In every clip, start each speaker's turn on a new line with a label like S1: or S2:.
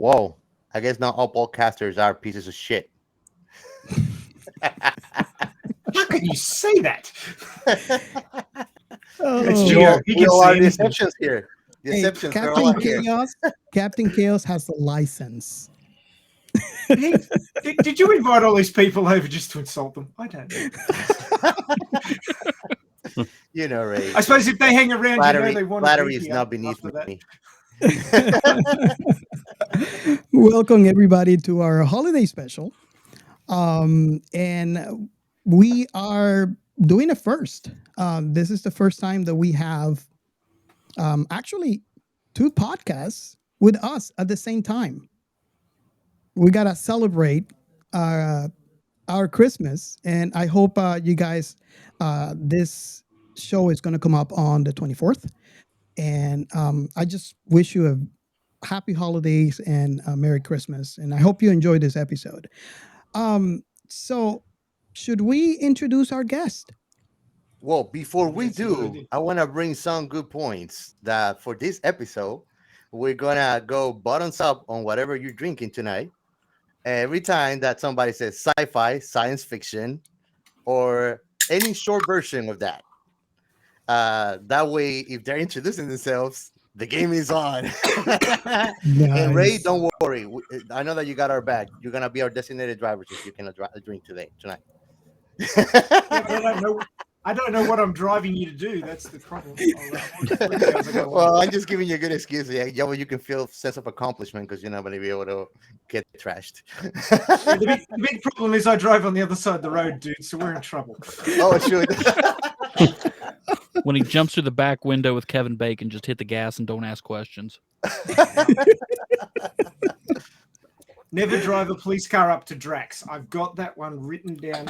S1: Whoa. I guess not all podcasters are pieces of shit.
S2: How can you say that? It's
S1: We
S2: Gio.
S1: all,
S2: He
S1: we
S2: can
S1: all
S2: say
S1: are
S2: anything.
S1: deceptions here.
S3: Hey,
S1: Deceptions are all
S3: Captain
S1: here.
S3: Chaos. Captain Chaos has the license.
S2: Hey, did you invite all these people over just to insult them? I don't know.
S1: You know, Ray.
S2: I suppose if they hang around,
S1: Flattery,
S2: they want
S1: flattery
S2: to
S1: is
S2: be
S1: not beneath
S2: after
S1: me.
S3: Welcome everybody to our holiday special. And we are doing a first. This is the first time that we have actually two podcasts with us at the same time. We gotta celebrate our Christmas, and I hope you guys. This show is going to come up on the 24th, and I just wish you a happy holidays and a Merry Christmas, and I hope you enjoy this episode. So, should we introduce our guest?
S1: Well, before we
S2: Yes,
S1: do,
S2: indeed.
S1: I want to bring some good points that for this episode, we're going to go bottoms up on whatever you're drinking tonight. Every time that somebody says sci-fi, science fiction, or any short version of that. That way, if they're introducing themselves, the game is on. And Ray,
S3: Nice.
S1: don't worry. I know that you got our back. You're going to be our designated driver since you cannot drink tonight.
S2: I don't know what I'm driving you to do. That's the problem.
S1: Well, I'm just giving you a good excuse. Yeah, well, you can feel sense of accomplishment because you're not going to be able to get trashed.
S2: The big problem is I drive on the other side of the road, dude. So we're in trouble.
S1: Oh, shoot.
S4: When he jumps through the back window with Kevin Bacon, just hit the gas and don't ask questions.
S2: Never drive a police car up to Drax. I've got that one written down.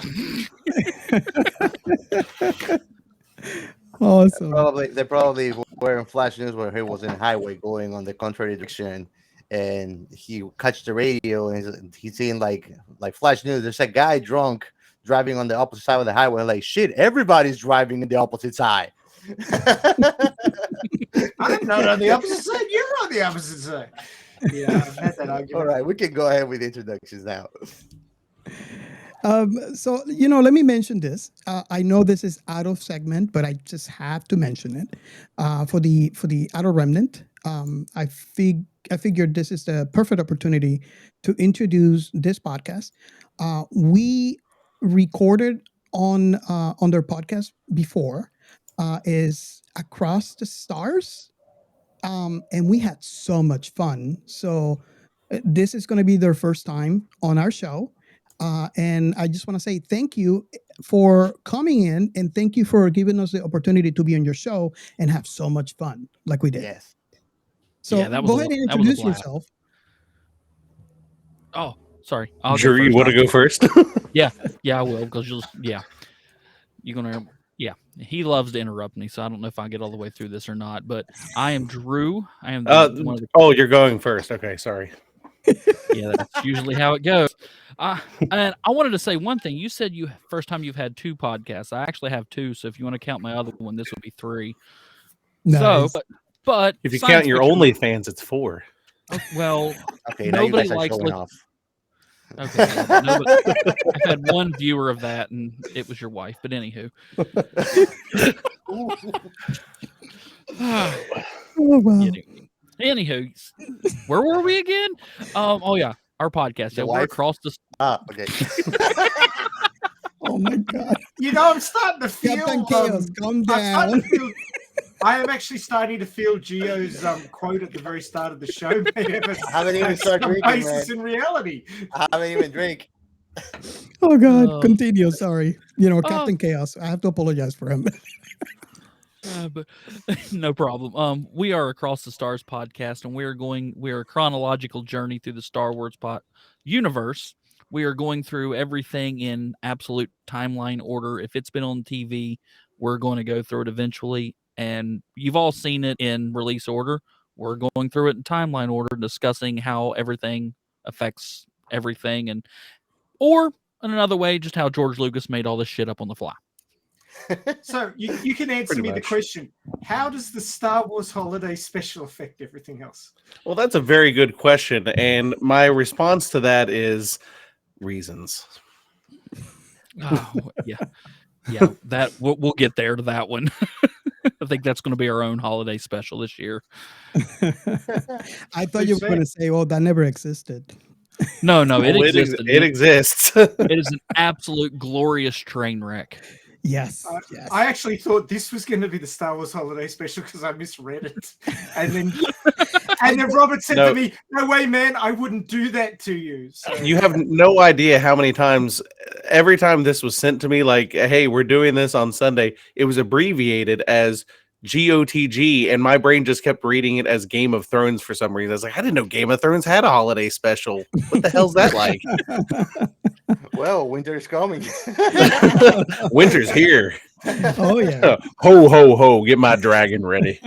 S3: Awesome.
S1: They probably were in flash news where he was in highway going on the contrary direction, and he catch the radio and he's seeing like flash news. There's a guy drunk driving on the opposite side of the highway. Like shit, everybody's driving in the opposite side.
S2: I'm not on the opposite side. You're on the opposite side. Yeah, I've had that argument.
S1: All right, we can go ahead with introductions now.
S3: So let me mention this. I know this is out of segment, but I just have to mention it for the Outer Remnant. I figured this is the perfect opportunity to introduce this podcast. We recorded on their podcast before, is Across the Stars. And we had so much fun. So this is going to be their first time on our show. And I just want to say thank you for coming in and thank you for giving us the opportunity to be on your show and have so much fun like we did.
S1: Yes.
S3: So
S4: Yeah, that was
S3: go
S4: a-
S3: ahead and
S4: that was a
S3: introduce
S4: blast.
S3: yourself.
S4: Oh, sorry. I'll go
S5: Drew, you
S4: first.
S5: want to go first?
S4: Yeah, I will because you're gonna. Yeah, he loves to interrupt me, so I don't know if I get all the way through this or not. But I am Drew. I am one of the.
S5: Oh, you're going first. Okay, sorry.
S4: Yeah, that's usually how it goes. And I wanted to say one thing. You said first time you've had two podcasts. I actually have two, so if you want to count my other one, this would be three.
S3: Nice.
S4: So, but
S5: If you
S4: science
S5: count your
S4: fiction-
S5: OnlyFans, it's 4.
S4: well,
S1: Okay, now you
S4: Nobody
S1: guys are
S4: likes
S1: showing
S4: look-
S1: off.
S4: okay. No, but I've had one viewer of that, and it was your wife. But anywho.
S3: Oh, wow.
S4: Anywho, where were we again? Oh yeah, our podcast.
S1: The
S4: Yeah, we're
S1: wife?
S4: across the.
S1: Okay.
S3: Oh my God.
S2: I'm starting to feel.
S3: Captain Chaos, calm down.
S2: I am actually starting to feel Gio's quote at the very start of the show.
S1: I haven't even started drinking, man.
S2: Basis in reality.
S1: I haven't even drink.
S3: Oh God.
S4: Oh.
S3: Continue. Sorry. Captain Chaos. I have to apologize for him.
S4: But no problem. We are Across the Stars podcast, and we're a chronological journey through the Star Wars universe. We are going through everything in absolute timeline order. If it's been on TV, we're going to go through it eventually. And you've all seen it in release order. We're going through it in timeline order, discussing how everything affects everything, or in another way, just how George Lucas made all this shit up on the fly.
S2: So you can answer
S5: Pretty
S2: me the
S5: much.
S2: question: how does the Star Wars holiday special affect everything else?
S5: Well, that's a very good question, and my response to that is reasons.
S4: Oh, yeah. That we'll get there to that one. I think that's going to be our own holiday special this year.
S3: I thought you were going to say, "Oh, that never existed."
S4: No, it
S5: Oh,
S4: existed.
S5: it exists.
S4: It is an absolute glorious train wreck.
S3: Yes, yes.
S2: I actually thought this was going to be the Star Wars holiday special because I misread it, and then Robert said
S5: No.
S2: to me, "No way, man! I wouldn't do that to you." So,
S5: You have no idea how many times, every time this was sent to me, like, hey, we're doing this on Sunday, it was abbreviated as GOTG, and my brain just kept reading it as Game of Thrones for some reason. I was like, I didn't know Game of Thrones had a holiday special. What the hell's that like?
S1: Well, winter is coming.
S5: Winter's here.
S3: Oh yeah.
S5: Ho, ho, ho. Get my dragon ready.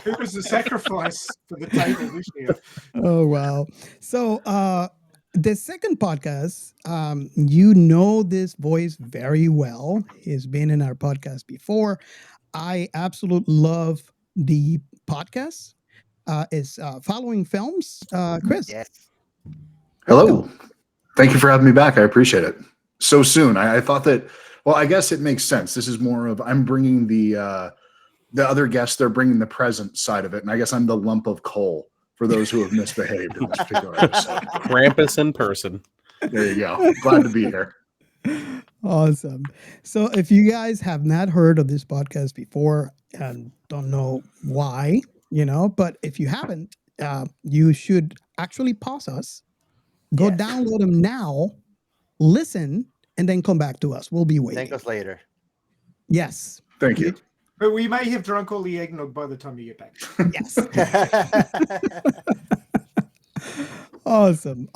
S2: who was the sacrifice for the table this year?
S3: Oh wow. So the second podcast, you know this voice very well. He's been in our podcast before. I absolutely love the podcast. Is Following Films. Chris.
S1: Yes.
S6: Hello. Thank you for having me back. I appreciate it. So soon. I thought that, well, I guess it makes sense. This is more of, I'm bringing the other guests, they're bringing the present side of it. And I guess I'm the lump of coal for those who have misbehaved in this particular episode.
S5: Krampus in person.
S6: There you go. Glad to be here.
S3: Awesome. So if you guys have not heard of this podcast before and don't know why, but if you haven't, you should actually pause us, go
S1: Yes.
S3: download them now, listen, and then come back to us. We'll be waiting.
S1: Thank us later.
S3: Yes.
S6: Thank you.
S2: But we may have drunk all the eggnog by the time you get back.
S3: Yes. Awesome.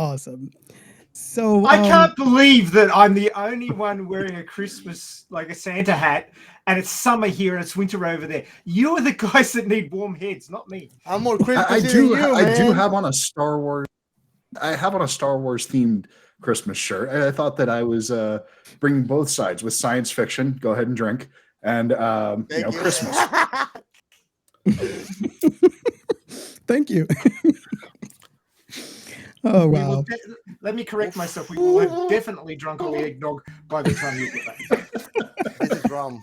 S3: So
S2: I can't believe that I'm the only one wearing a Christmas, like a Santa hat, and it's summer here and it's winter over there. You're the guys that need warm heads, not me.
S1: I'm more Christmas
S6: I
S1: than
S6: do
S1: you,
S6: I do
S1: man.
S6: have on a Star Wars. I have on a Star Wars themed Christmas shirt. I thought that I was bringing both sides with science fiction. Go ahead and drink. And
S1: Thank you.
S6: Christmas.
S3: Thank you. Oh
S2: We
S3: wow.
S2: will let me correct myself. We will have definitely drunk all the eggnog by the time you get back.
S1: This is rum.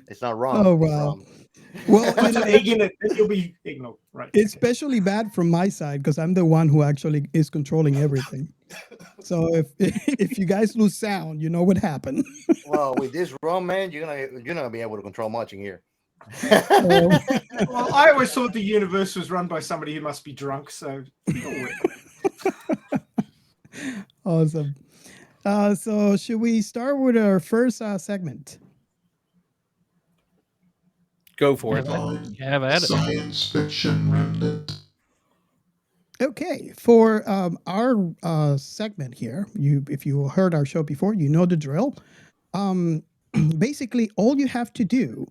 S1: It's not rum.
S3: Oh
S1: it's
S3: wow.
S1: rum.
S3: Well,
S2: Put an egg in it, then you'll be eggnog, right?
S3: it's especially bad from my side because I'm the one who actually is controlling everything. So if you guys lose sound, you know what happened.
S1: Well, with this rum, man, you're not gonna be able to control much in here.
S3: Oh,
S2: Well, I always thought the universe was run by somebody who must be drunk, so
S3: awesome. So should we start with our first segment?
S5: Go for it.
S4: Have at it.
S7: Science fiction remnant.
S3: Okay, for our segment here, if you heard our show before, you know the drill. Basically, all you have to do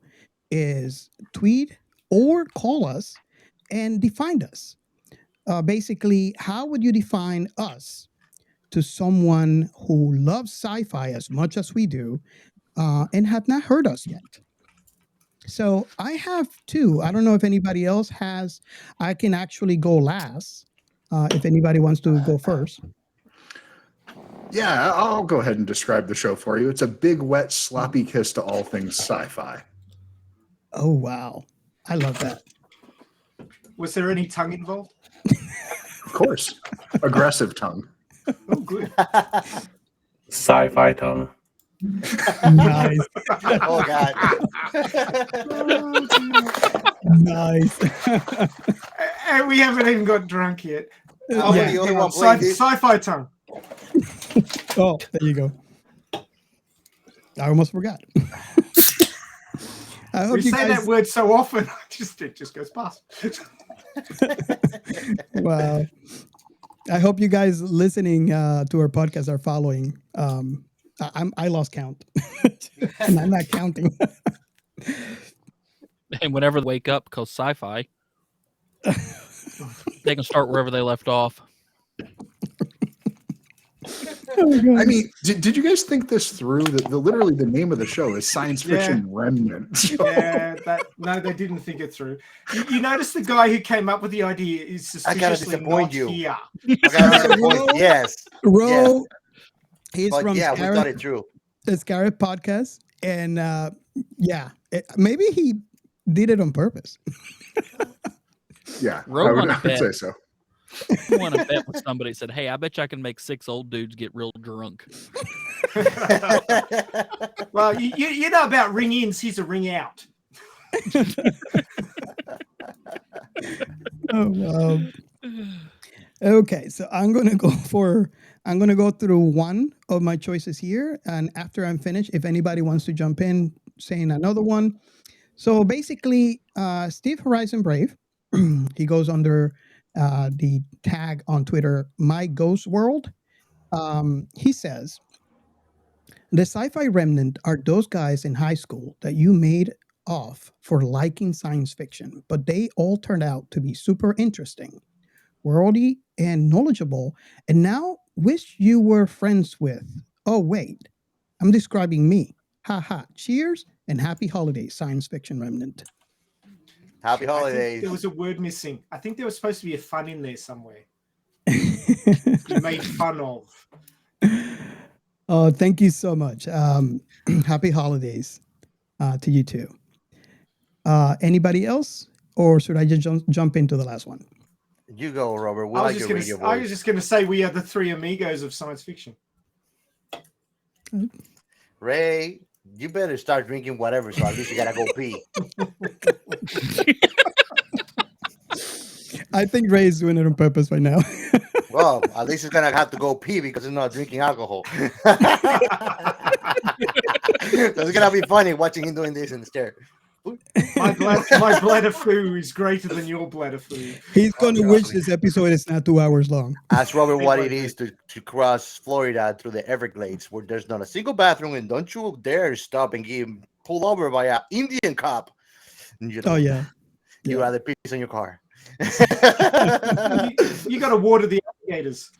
S3: is tweet or call us and define us. Basically, how would you define us to someone who loves sci-fi as much as we do and have not heard us yet? So I have two. I don't know if anybody else has. I can actually go last if anybody wants to go first.
S6: Yeah, I'll go ahead and describe the show for you. It's a big, wet, sloppy kiss to all things sci-fi.
S3: Oh, wow. I love that.
S2: was there any tongue involved?
S6: Of course. Aggressive tongue.
S2: Oh, good.
S5: Sci-fi tongue.
S3: Nice.
S1: Oh God.
S3: Nice.
S2: And we haven't even got drunk yet.
S1: I'm
S3: Yeah.
S1: the only one playing this.
S2: Sci-fi tongue.
S3: Oh, there you go. I almost forgot. I hope
S2: We
S3: you
S2: say
S3: guys.
S2: that word so often, it just goes past.
S3: Wow. I hope you guys listening to our podcast are following. I lost count, and I'm not counting.
S4: And whenever they wake up, because sci-fi, they can start wherever they left off.
S6: I mean, did you guys think this through? Literally the name of the show is Science Fiction Remnant.
S2: Yeah, no, they didn't think it through. You notice the guy who came up with the idea is
S1: I gotta
S2: suspiciously
S1: disappoint
S2: not
S1: you.
S2: here.
S1: I gotta disappoint. Yes,
S3: Ro, he's
S1: but
S3: from
S1: yeah, we thought it
S3: Scarab,
S1: through.
S3: the Scarab podcast, and maybe he did it on purpose.
S6: Yeah,
S4: Ro
S6: I
S4: won a
S6: would
S4: bet.
S6: say so.
S4: I want to bet with somebody said, "Hey, I bet you I can make 6 old dudes get real drunk."
S2: Well, you know about ring ins. Here's a ring out.
S3: Okay, so I'm gonna go through one of my choices here, and after I'm finished, if anybody wants to jump in saying another one. So basically, Steve Horizon Brave, he goes under the tag on Twitter, My Ghost World. He says, the sci-fi remnant are those guys in high school that you made off for liking science fiction, but they all turned out to be super interesting, worldy, and knowledgeable, and now wish you were friends with. Oh, wait, I'm describing me. Ha ha. Cheers and happy holidays, science fiction remnant.
S1: Happy
S2: I think
S1: holidays.
S2: there was a word missing. I think there was supposed to be a fun in there somewhere. You made fun of.
S3: Oh, thank you so much. Happy holidays to you too. Anybody else, or should I just jump into the last one?
S1: You go, Robert. We
S2: I
S1: like
S2: was
S1: your
S2: just
S1: radio
S2: gonna. I
S1: voice.
S2: was just gonna say we are the three amigos of science fiction.
S1: Ray, you better start drinking whatever, so at least you gotta go pee.
S3: I think Ray is doing it on purpose right now.
S1: Well, at least he's gonna have to go pee because he's not drinking alcohol. So it's gonna be funny watching him doing this in the stair.
S2: My bladder flu is greater than your bladder flu.
S3: He's going to
S1: God.
S3: wish this episode is not 2 hours long.
S1: Ask Robert what it is to cross Florida through the Everglades, where there's not a single bathroom, and don't you dare stop and get pulled over by an Indian cop. You know,
S3: Oh yeah.
S1: you
S3: Yeah.
S1: rather piss on your car.
S2: You got to water the alligators.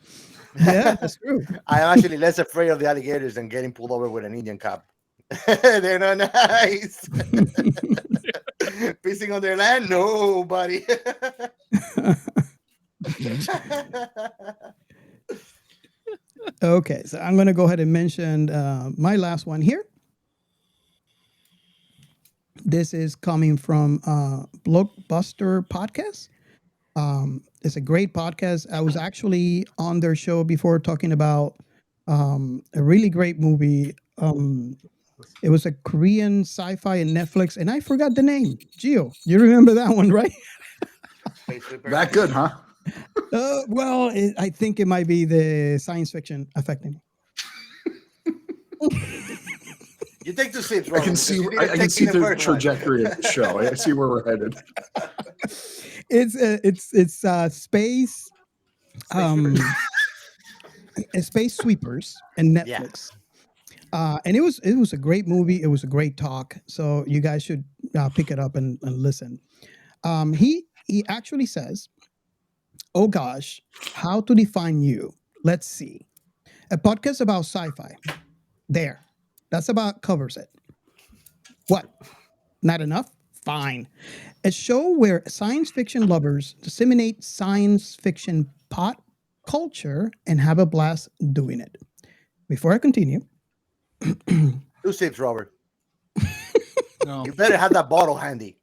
S3: Yeah, that's true.
S1: I'm actually less afraid of the alligators than getting pulled over with an Indian cop. They're not nice. Pissing on their land? No, buddy.
S3: Okay, so I'm going to go ahead and mention my last one here. This is coming from BlokeBuster podcast. It's a great podcast. I was actually on their show before talking about a really great movie. It was a Korean sci-fi in Netflix, and I forgot the name. Gio, you remember that one, right?
S6: That good, huh?
S3: Well, I think it might be the science fiction affecting me.
S1: You take the sips,
S6: I can see the trajectory of the show. I see where we're headed.
S3: It's space Space Sweepers and Netflix. And it was a great movie. It was a great talk. So you guys should pick it up and listen. He actually says, "Oh gosh, how to define you? Let's see. A podcast about sci-fi. There, that's about covers it. What? Not enough? Fine. A show where science fiction lovers disseminate science fiction pop culture and have a blast doing it." Before I continue,
S1: 2 sips, Robert.
S4: No.
S1: You better have that bottle handy.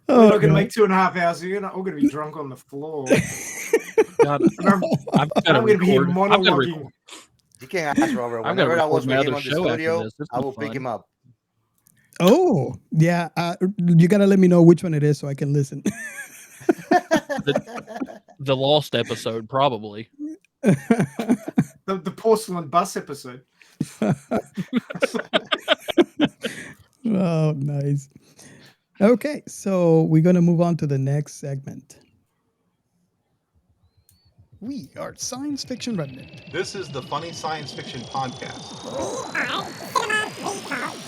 S2: We're not going to make 2.5 hours. We're going to be drunk on the floor.
S4: God, I'm
S2: going to be here monologuing.
S1: You can't ask Robert.
S4: I'm gonna
S1: Whenever I
S4: record
S1: was
S4: my
S1: with him
S4: other
S1: on the
S4: show after
S1: studio,
S4: this. This
S1: I
S4: was
S1: will pick
S4: fun.
S1: him up.
S3: oh yeah, you gotta let me know which one it is so I can listen.
S4: The Lost episode, probably.
S2: The porcelain bus episode.
S3: Oh, nice. Okay, so we're gonna move on to the next segment. We are Science Fiction Remnant.
S8: This is the Funny Science Fiction Podcast.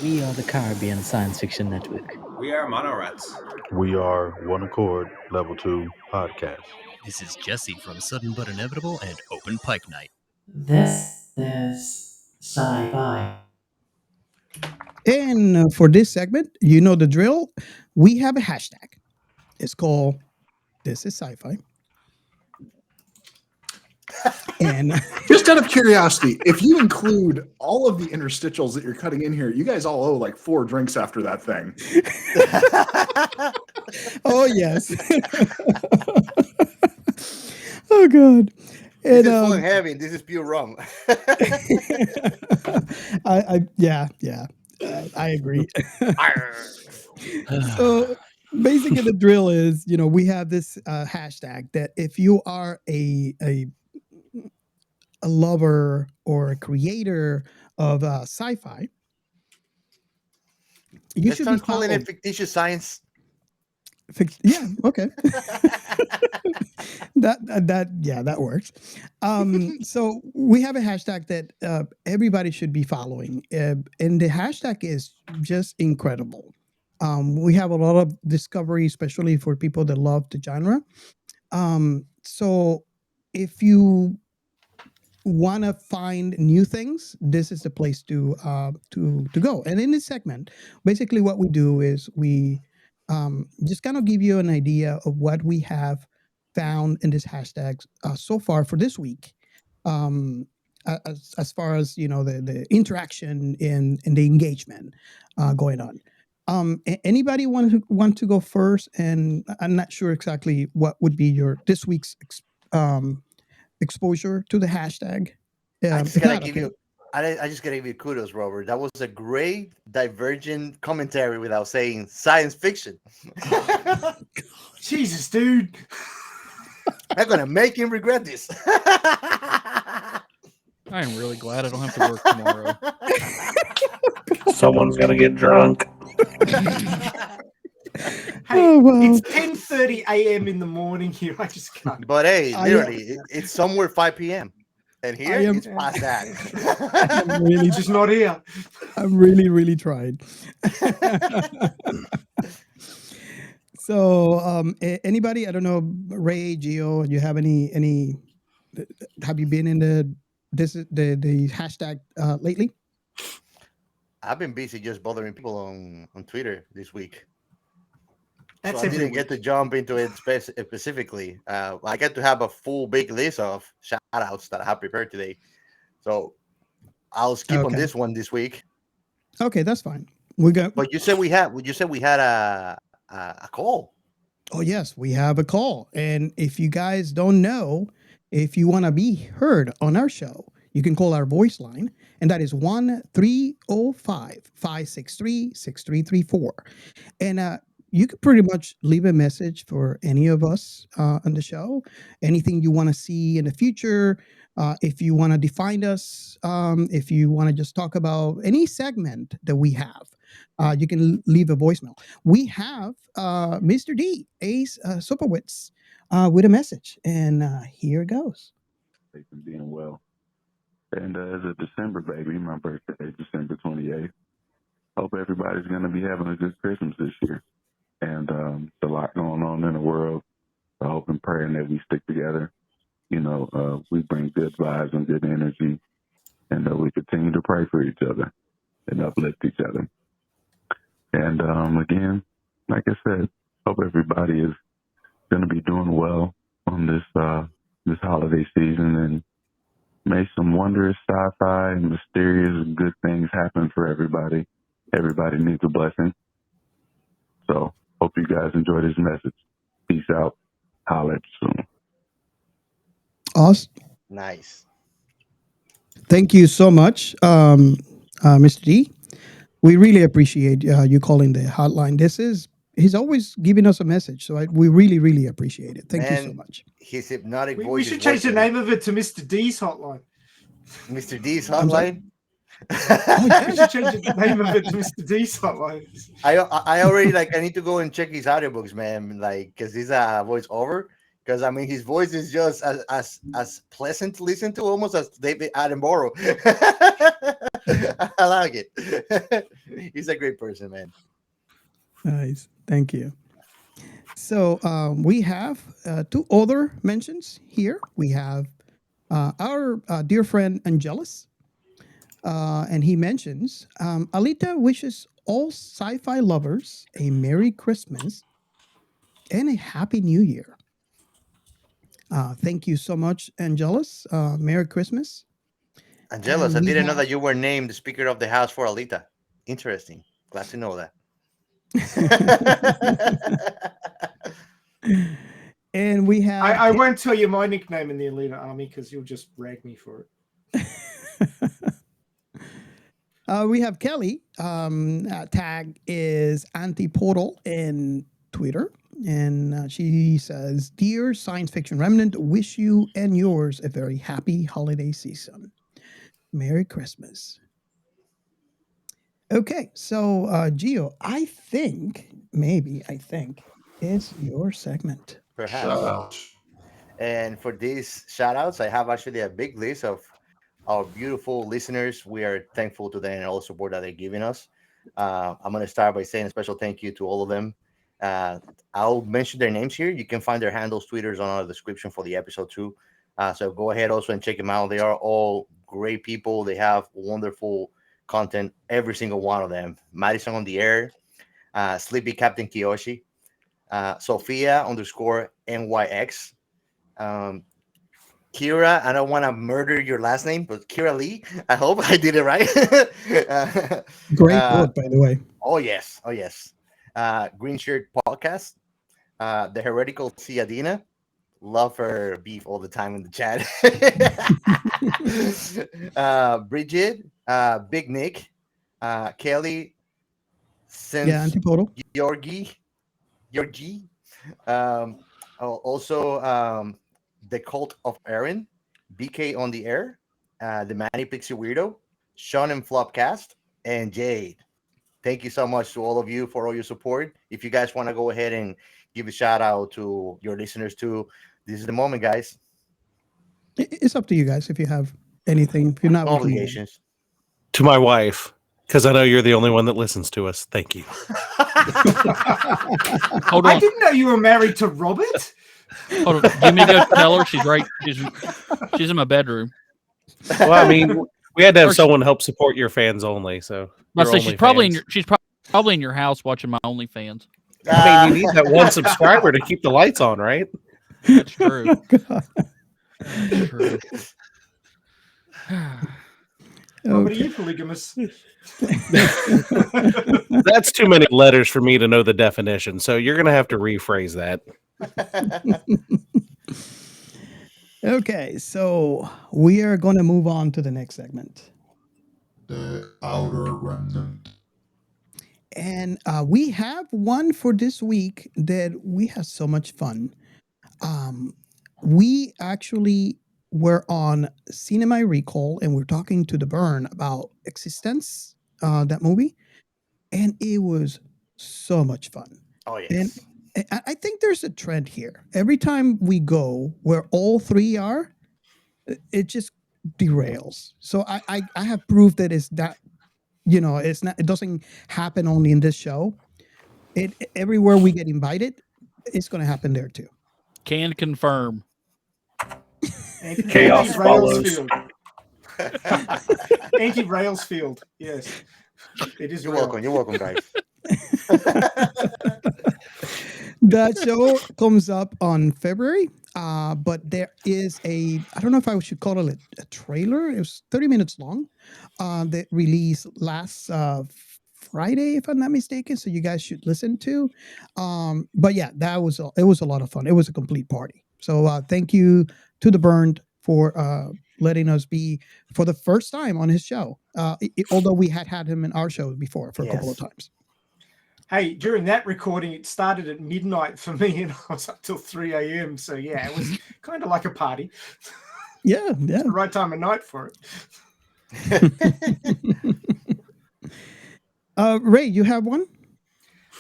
S9: We are the Caribbean Science Fiction Network.
S10: We are Monorats.
S11: We are One Accord Level 2 Podcast.
S10: This is Jesse from Sudden But Inevitable and Open Pike Night.
S11: This is sci-fi.
S3: And for this segment, you know the drill. We have a hashtag. It's called This is Sci-Fi. And
S6: just out of curiosity, if you include all of the interstitials that you're cutting in here, you guys all owe like 4 drinks after that thing.
S3: Oh yes. Oh god.
S1: This is full and heavy. This is pure rum.
S3: Yeah. I agree. So basically the drill is, we have this hashtag that if you are a lover or a creator of sci-fi, you
S1: Let's
S3: should be
S1: start calling
S3: following
S1: it fictitious science.
S3: Yeah, okay. that works. So we have a hashtag that everybody should be following, and the hashtag is just incredible. We have a lot of discovery, especially for people that love the genre. So if you want to find new things, this is the place to go. And in this segment, basically what we do is we just kind of give you an idea of what we have found in this hashtag so far for this week. As far as the interaction and the engagement going on. Anybody want to go first? And I'm not sure exactly what would be your this week's exposure to the hashtag.
S1: I just gotta give you. I just gotta give you kudos, Robert. That was a great divergent commentary without saying science fiction.
S2: Jesus, dude.
S1: I'm gonna make him regret this.
S4: I am really glad I don't have to work tomorrow.
S5: Someone's gonna get drunk.
S2: Hey, it's 10:30 a.m. in the morning here. I just can't.
S1: But hey, literally, it's somewhere 5 p.m. And here it's past that.
S2: I'm really just not here.
S3: I'm really, really trying. So, anybody? I don't know, Ray, Gio. You have any? Have you been in the hashtag lately?
S1: I've been busy just bothering people on Twitter this week.
S2: That's
S1: so I didn't get to jump into it specifically. I get to have a full big list of shout outs that I have prepared today. So I'll skip on this one this week.
S3: Okay, that's fine. We got.
S1: But you said we had a call.
S3: Oh yes, we have a call. And if you guys don't know, if you want to be heard on our show, you can call our voice line, and that is 1-305-563-6334. And you can pretty much leave a message for any of us on the show. Anything you want to see in the future, if you want to define us, if you want to just talk about any segment that we have, you can leave a voicemail. We have Mr. D, Ace Superwitz, with a message, and here it goes.
S12: They've been being well. And as a December baby, my birthday is December 28th. Hope everybody's going to be having a good Christmas this year. And there's a lot going on in the world. I hope and praying that we stick together. We bring good vibes and good energy, and that we continue to pray for each other and uplift each other. And again, like I said, hope everybody is going to be doing well on this holiday season, and may some wondrous sci-fi and mysterious good things happen for everybody. Everybody needs a blessing. So hope you guys enjoy this message. Peace out. Holla at you soon.
S3: Awesome.
S1: Nice.
S3: Thank you so much, Mr. D. We really appreciate you calling the hotline. He's always giving us a message, so we really, really appreciate it. Thank you so much.
S1: His hypnotic voice.
S2: We should change the name of it to Mr. D's hotline.
S1: Mr. D's hotline.
S2: We should change the name of it to Mr. D's hotline.
S1: I already I need to go and check his audiobooks, man. Because he's a voice over. Because his voice is just as pleasant to listen to, almost as David Attenborough. I like it. He's a great person, man.
S3: Nice, thank you. So we have two other mentions here. We have our dear friend Angelus, and he mentions Alita wishes all sci-fi lovers a Merry Christmas and a Happy New Year. Thank you so much, Angelus. Merry Christmas.
S1: Angelus,
S3: And
S1: I
S3: we
S1: didn't know
S3: have-
S1: that you were named the Speaker of the House for Alita. Interesting. Glad to know that.
S3: And we have
S2: I won't tell you my nickname in the Elite Army because you'll just rag me for it.
S3: we have Kelly. Tag is Anti-Portal in Twitter. And she says, Dear Science Fiction Remnant, wish you and yours a very happy holiday season. Merry Christmas. Okay, so Gio, I think it's your segment.
S1: Perhaps.
S7: Shout out.
S1: And for these shout outs, I have actually a big list of our beautiful listeners. We are thankful to them and all the support that they're giving us. I'm going to start by saying a special thank you to all of them. I'll mention their names here. You can find their handles, Twitters on our description for the episode too. So go ahead also and check them out. They are all great people. They have wonderful content, every single one of them. Madison on the air, Sleepy Captain Kyoshii, Sophia _NYX, Kira, I don't want to murder your last name, but Kira Leigh. I hope I did it right.
S3: Great book, by the way.
S1: Oh, yes. Oh, yes. Green Shirt Podcast, the Heretical Sayyadina. Love her beef all the time in the chat. Bridget, Big Nick, Kelly, Szentgyorgyi, also the Cult of Erin, BK on the Air, the Manic, Pixie, Weirdo, Shonen Flopcast, and Jade. Thank you so much to all of you for all your support. If you guys want to go ahead and give a shout out to your listeners too, this is the moment, guys.
S3: It's up to you guys if you have anything. If you're not,
S1: No obligations.
S5: To my wife, because I know you're the only one that listens to us. Thank you.
S4: Hold on.
S2: I didn't know you were married to Robert.
S4: Hold on. Give me a go tell her she's right. She's in my bedroom.
S5: Well, I mean, we had to have someone help support your fans only. So
S4: I say she's probably probably in your house watching my OnlyFans.
S5: I mean, you need that one subscriber to keep the lights on, right?
S4: That's true. That's true.
S2: Robert, are you polygamous?
S5: That's too many letters for me to know the definition. So you're going to have to rephrase that.
S3: Okay, so we are going to move on to the next segment.
S7: The Outer Remnant.
S3: And we have one for this week that we had so much fun. We actually were on Cinema Recall and we're talking to the Burn about Existence, that movie. And it was so much fun.
S1: Oh, yes.
S3: And I think there's a trend here. Every time we go where all three are, it just derails. So I have proof that it's that, it's not, it doesn't happen only in this show. Everywhere we get invited, it's going to happen there too.
S4: Can confirm.
S5: Chaos follows.
S2: Anti-Railsfield. Yes. It is.
S1: You're welcome. You're welcome, guys.
S3: That show comes up on February, but there is I don't know if I should call it a trailer. It was 30 minutes long. That released last Friday, if I'm not mistaken. So you guys should listen to. But yeah, it was a lot of fun. It was a complete party. So thank you to the Burned for letting us be for the first time on his show. Although we had him in our show before for a couple of times.
S2: Hey, during that recording, it started at midnight for me, and I was up till 3 a.m. So yeah, it was kind of like a party.
S3: Yeah.
S2: It's the right time of night for it.
S3: Ray, you have one?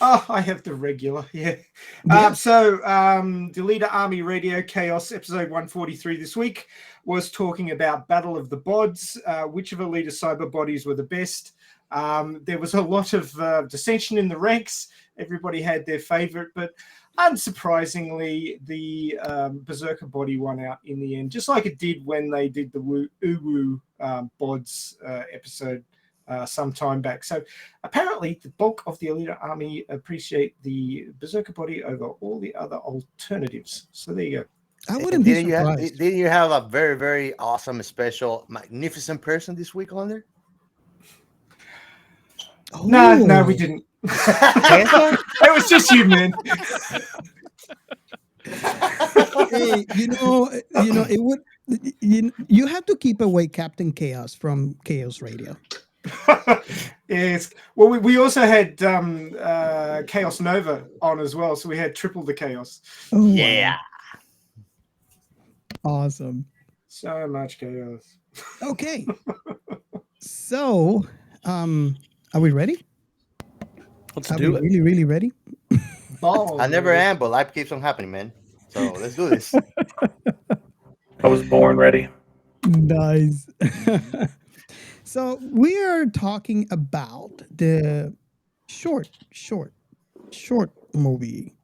S2: Oh, I have the regular, yeah. Delita Army Radio Chaos episode 143 this week was talking about Battle of the Bods, which of Alita cyber bodies were the best. There was a lot of dissension in the ranks. everybody had their favorite, but unsurprisingly, the Berserker body won out in the end, just like it did when they did the Uwu Bods episode some time back. So apparently the bulk of the Elite Army appreciate the Berserker body over all the other alternatives. So there you go.
S3: I wouldn't be surprised.
S1: Didn't you have a very, very awesome, special, magnificent person this week on there?
S3: Oh.
S2: No, we didn't. It was just you, man.
S3: Hey, it would. You have to keep away Captain Chaos from Chaos Radio.
S2: Yes. Well, we also had Chaos Nova on as well, so we had triple the chaos.
S3: Oh,
S1: yeah.
S3: Wow. Awesome.
S2: So much chaos.
S3: Okay. So, are we ready?
S5: Let's
S3: Are
S5: do
S3: we
S5: it.
S3: really, really ready?
S1: I never am, but life keeps on happening, man. So let's do this.
S5: I was born ready.
S3: Nice. So we are talking about the short movie,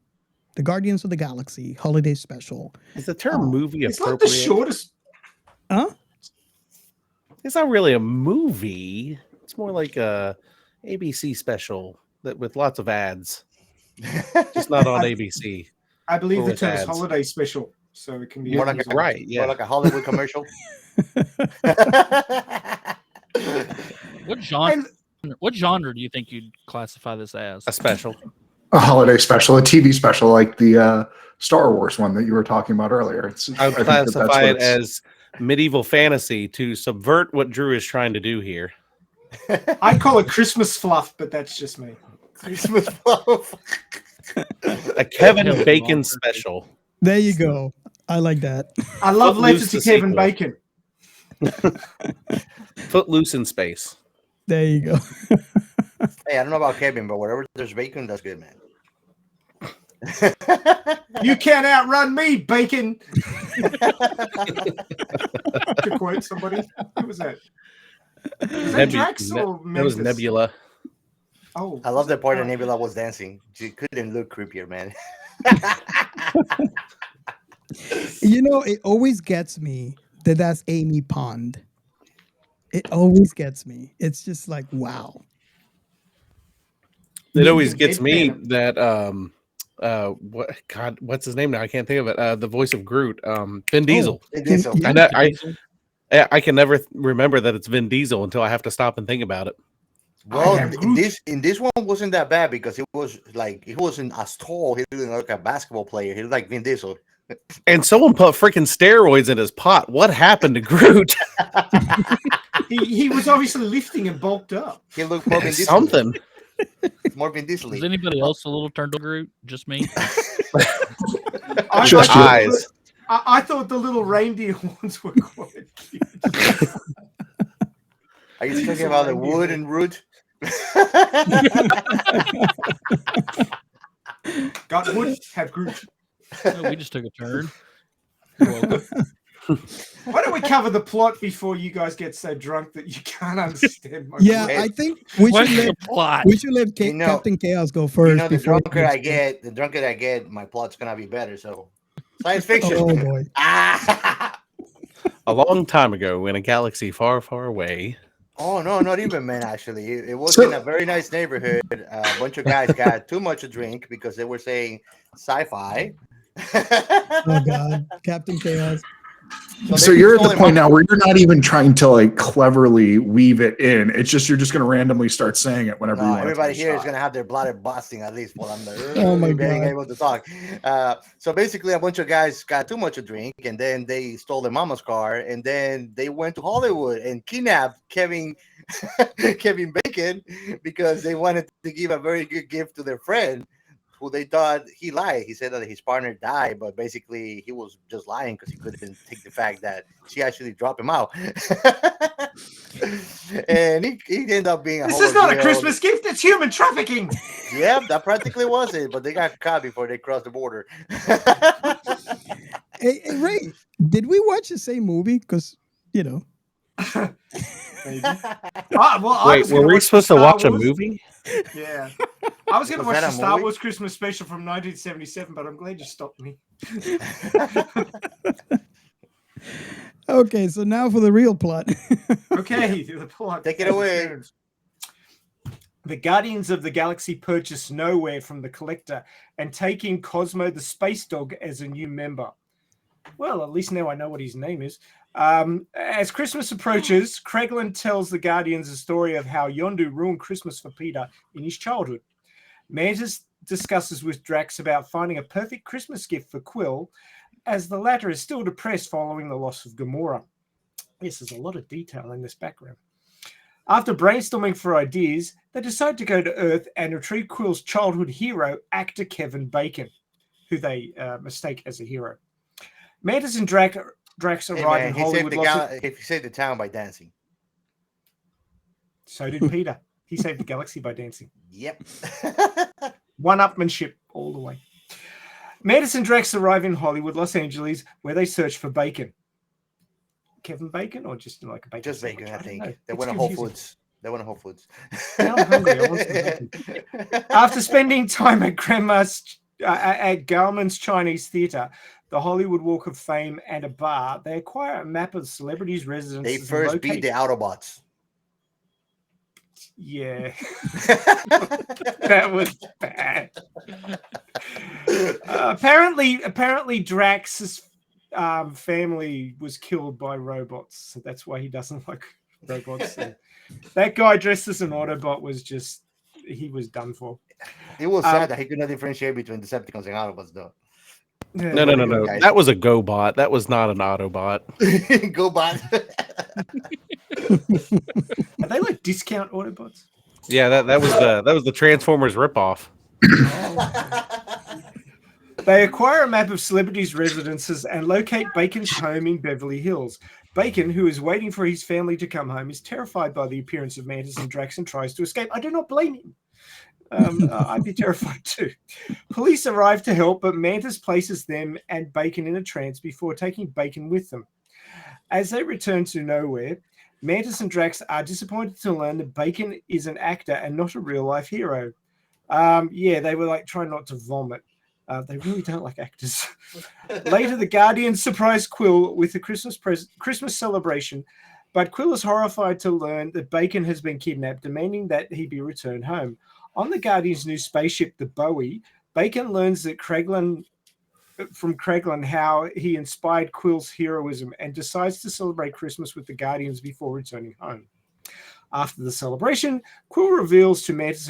S3: The Guardians of the Galaxy Holiday Special.
S5: Is the term movie
S2: It's
S5: appropriate?
S2: not the shortest.
S3: Huh?
S5: It's not really a movie. It's more like a ABC special that with lots of ads. Just not on ABC.
S2: I believe
S5: Or
S2: the
S5: with
S2: term is
S5: ads.
S2: holiday special, so it can be
S1: More like a,
S5: Right, yeah.
S1: more like a Hollywood commercial.
S4: What genre do you think you'd classify this as?
S5: A special.
S6: A holiday special, a TV special, like the Star Wars one that you were talking about earlier.
S5: I would
S6: think that's
S5: classify
S6: what
S5: it
S6: it's-
S5: as medieval fantasy to subvert what Drew is trying to do here.
S2: I call it Christmas fluff, but that's just me.
S1: Christmas fluff.
S5: A Kevin Bacon special.
S3: There you go. I like that.
S2: I love
S5: Footloose
S2: letters to
S5: the
S2: Kevin
S5: sequel.
S2: Bacon.
S5: Footloose in space.
S3: There you go.
S1: Hey, I don't know about Kevin, but wherever there's bacon, that's good, man.
S2: You can't outrun me, Bacon. To quote somebody, who was that? Was that Drax or
S5: That was
S2: Mantis?
S5: Nebula.
S2: Oh,
S1: I love the part that Nebula was dancing. She couldn't look creepier, man.
S3: It always gets me that that's Amy Pond. It always gets me. It's just like, wow.
S5: It always gets me that what's his name now? I can't think of it. The voice of Groot, Vin Diesel.
S1: Vin Diesel.
S3: Yeah.
S5: I can never remember that it's Vin Diesel until I have to stop and think about it.
S1: Well, in this one wasn't that bad because it was like he wasn't as tall. He looked like a basketball player. He looked like Vin Diesel.
S5: And someone put freaking steroids in his pot. What happened to Groot?
S2: he was obviously lifting and bulked up.
S1: He looked more Vin Diesel.
S5: Something.
S1: More Vin Diesel.
S4: Is anybody else a little turned on Groot? Just me?
S5: Just eyes.
S2: I thought the little reindeer ones were quite cute.
S1: Are you talking about the wood and root?
S2: Got wood, have Groot.
S4: No, we just took a turn. You're welcome.
S2: Why don't we cover the plot before you guys get so drunk that you can't understand my
S3: Yeah,
S2: plot?
S3: I think we
S4: What's
S3: should
S4: the
S3: let
S4: plot?
S3: Captain Chaos go first.
S1: The
S3: before it
S1: drunker
S3: gets-
S1: I get, my plot's gonna be better. So, science fiction.
S3: Oh boy.
S5: A long time ago, in a galaxy far, far away.
S1: Oh no, not even, man. Actually, it was in a very nice neighborhood. A bunch of guys got too much to drink because they were saying sci-fi.
S3: Oh god, Captain Chaos.
S6: So you're at the point now where you're not even trying to like cleverly weave it in. It's just you're just going to randomly start saying it whenever you want.
S1: Everybody here is going to have their bladder busting at least while I'm
S3: Oh my
S1: being
S3: God.
S1: able to talk. So basically, a bunch of guys got too much to drink, and then they stole their mama's car, and then they went to Hollywood and kidnapped Kevin Bacon because they wanted to give a very good gift to their friend, who they thought he lied. He said that his partner died, but basically he was just lying because he couldn't take the fact that she actually dropped him out. And he ended up being
S2: This is not a Christmas gift, it's human trafficking.
S1: Yeah, that practically was it, but they got caught before they crossed the border.
S3: Hey, Ray, did we watch the same movie? Because
S2: Maybe. I
S5: Wait,
S2: was
S5: were
S2: gonna
S5: we
S2: watch the
S5: supposed to
S2: Star
S5: watch a
S2: Wars-
S5: movie?
S2: Yeah. I was going to
S1: Was
S2: watch
S1: that
S2: the
S1: a
S2: Star
S1: movie?
S2: Wars Christmas special from 1977, but I'm glad you stopped me.
S3: Okay, so now for the real plot.
S2: Okay, the plot.
S1: Take it away.
S2: The Guardians of the Galaxy purchase Nowhere from the Collector and take in Cosmo the Space Dog as a new member. Well, at least now I know what his name is. As Christmas approaches, Kraglin tells the Guardians a story of how Yondu ruined Christmas for Peter in his childhood. Mantis discusses with Drax about finding a perfect Christmas gift for Quill, as the latter is still depressed following the loss of Gamora. Yes, there's a lot of detail in this background. After brainstorming for ideas, they decide to go to Earth and retrieve Quill's childhood hero, actor Kevin Bacon, who they mistake as a hero. Mantis and Drax arrive in Hollywood.
S1: He saved the town by dancing.
S2: So did Peter. He saved the galaxy by dancing.
S1: Yep.
S2: One-upmanship all the way. Mantis and Drax arrive in Hollywood, Los Angeles, where they search for Bacon. Kevin Bacon, or just like a bacon?
S1: Just Bacon, I think.
S2: Know.
S1: They went to Whole Foods. Now
S2: I'm hungry. I want some bacon. After spending time at at Garman's Chinese Theatre, the Hollywood Walk of Fame, and a bar, they acquire a map of celebrities' residences.
S1: They first beat the Autobots.
S2: Yeah. That was bad. Apparently Drax's family was killed by robots, so that's why he doesn't like robots. So that guy dressed as an Autobot he was done for.
S1: It was sad that he could not differentiate between Decepticons and Autobots, though.
S5: No. That was a GoBot. That was not an Autobot.
S1: GoBot.
S2: Are they like discount Autobots?
S5: Yeah, that was the Transformers ripoff.
S2: They acquire a map of celebrities' residences and locate Bacon's home in Beverly Hills. Bacon, who is waiting for his family to come home, is terrified by the appearance of Mantis and Drax and tries to escape. I do not blame him. I'd be terrified too. Police arrive to help, but Mantis places them and Bacon in a trance before taking Bacon with them. As they return to Nowhere, Mantis and Drax are disappointed to learn that Bacon is an actor and not a real-life hero. They were like trying not to vomit. They really don't like actors. Later, the Guardians surprise Quill with a Christmas celebration, but Quill is horrified to learn that Bacon has been kidnapped, demanding that he be returned home. On the Guardians' new spaceship, the Bowie, Bacon learns that from Kraglin how he inspired Quill's heroism and decides to celebrate Christmas with the Guardians before returning home. After the celebration, Quill reveals to Mantis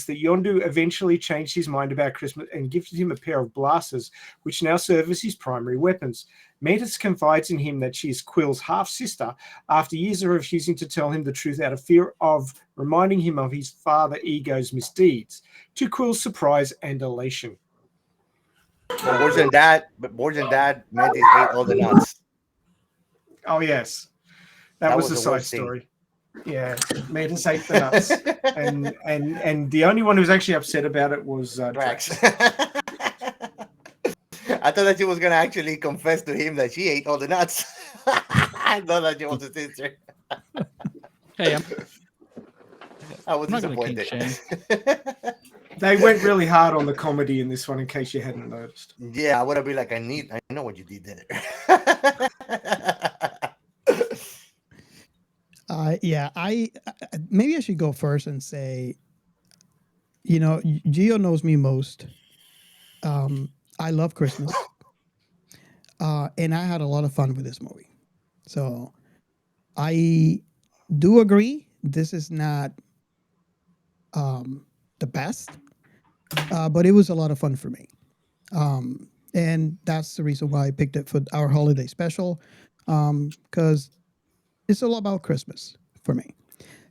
S2: that Yondu eventually changed his mind about Christmas and gifted him a pair of blasters, which now serve as his primary weapons. Mantis confides in him that she is Quill's half-sister after years of refusing to tell him the truth out of fear of reminding him of his father Ego's misdeeds, to Quill's surprise and elation.
S1: But more than that, Mantis ate all the nuts.
S2: Oh, yes. That was the side story. Yeah, Mantis ate the nuts. and the only one who was actually upset about it was Drax.
S1: I thought that she was going to actually confess to him that she ate all the nuts. I thought that she was a sister.
S4: Hey,
S1: I was
S4: I'm not gonna kink
S1: disappointed.
S2: They went really hard on the comedy in this one, in case you hadn't noticed.
S1: Yeah, I would have been like, I know what you did there.
S3: Maybe I should go first and say, Gio knows me most. I love Christmas, and I had a lot of fun with this movie. So I do agree this is not the best, but it was a lot of fun for me. And that's the reason why I picked it for our holiday special, because it's all about Christmas for me.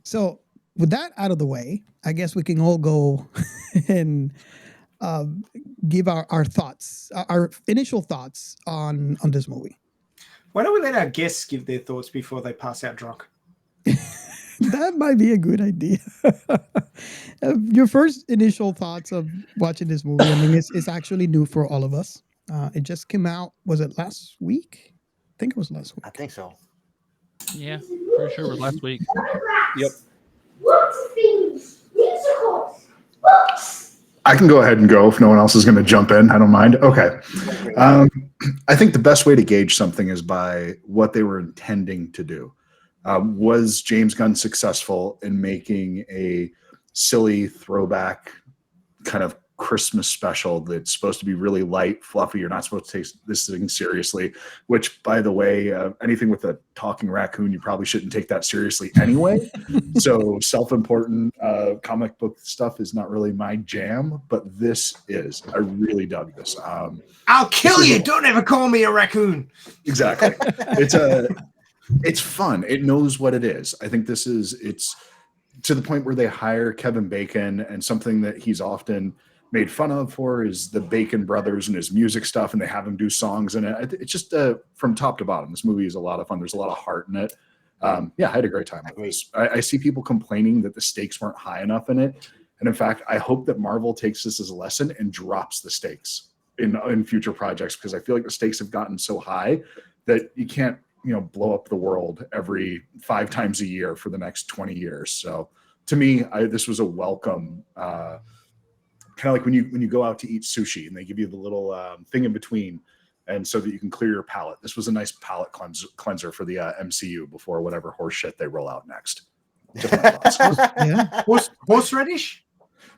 S3: So with that out of the way, I guess we can all go and give our thoughts, our initial thoughts on this movie.
S2: Why don't we let our guests give their thoughts before they pass out drunk?
S3: That might be a good idea. Your first initial thoughts of watching this movie, I mean, it's actually new for all of us. It just came out, was it last week? I think it was last week.
S1: I think so.
S4: Yeah, pretty sure it was last week.
S5: Yep.
S6: I can go ahead and go if no one else is going to jump in. I don't mind. Okay. I think the best way to gauge something is by what they were intending to do. Was James Gunn successful in making a silly throwback kind of Christmas special that's supposed to be really light, fluffy? You're not supposed to take this thing seriously, which, by the way, anything with a talking raccoon, you probably shouldn't take that seriously anyway. So self-important comic book stuff is not really my jam, but this is. I really dug this.
S2: I'll kill you. Don't ever call me a raccoon.
S6: Exactly. It's fun. It knows what it is. I think it's to the point where they hire Kevin Bacon, and something that he's often made fun of for is the Bacon brothers and his music stuff, and they have him do songs in it. It's just from top to bottom. This movie is a lot of fun. There's a lot of heart in it. Yeah, I had a great time with this. I see people complaining that the stakes weren't high enough in it. And in fact, I hope that Marvel takes this as a lesson and drops the stakes in future projects, because I feel like the stakes have gotten so high that you can't, blow up the world every 5 times a year for the next 20 years. So to me, this was a welcome, kind of like when you go out to eat sushi and they give you the little thing in between, and so that you can clear your palate. This was a nice palate cleanser for the MCU before whatever horse shit they roll out next. Just my thoughts.
S2: Yeah. Horseradish?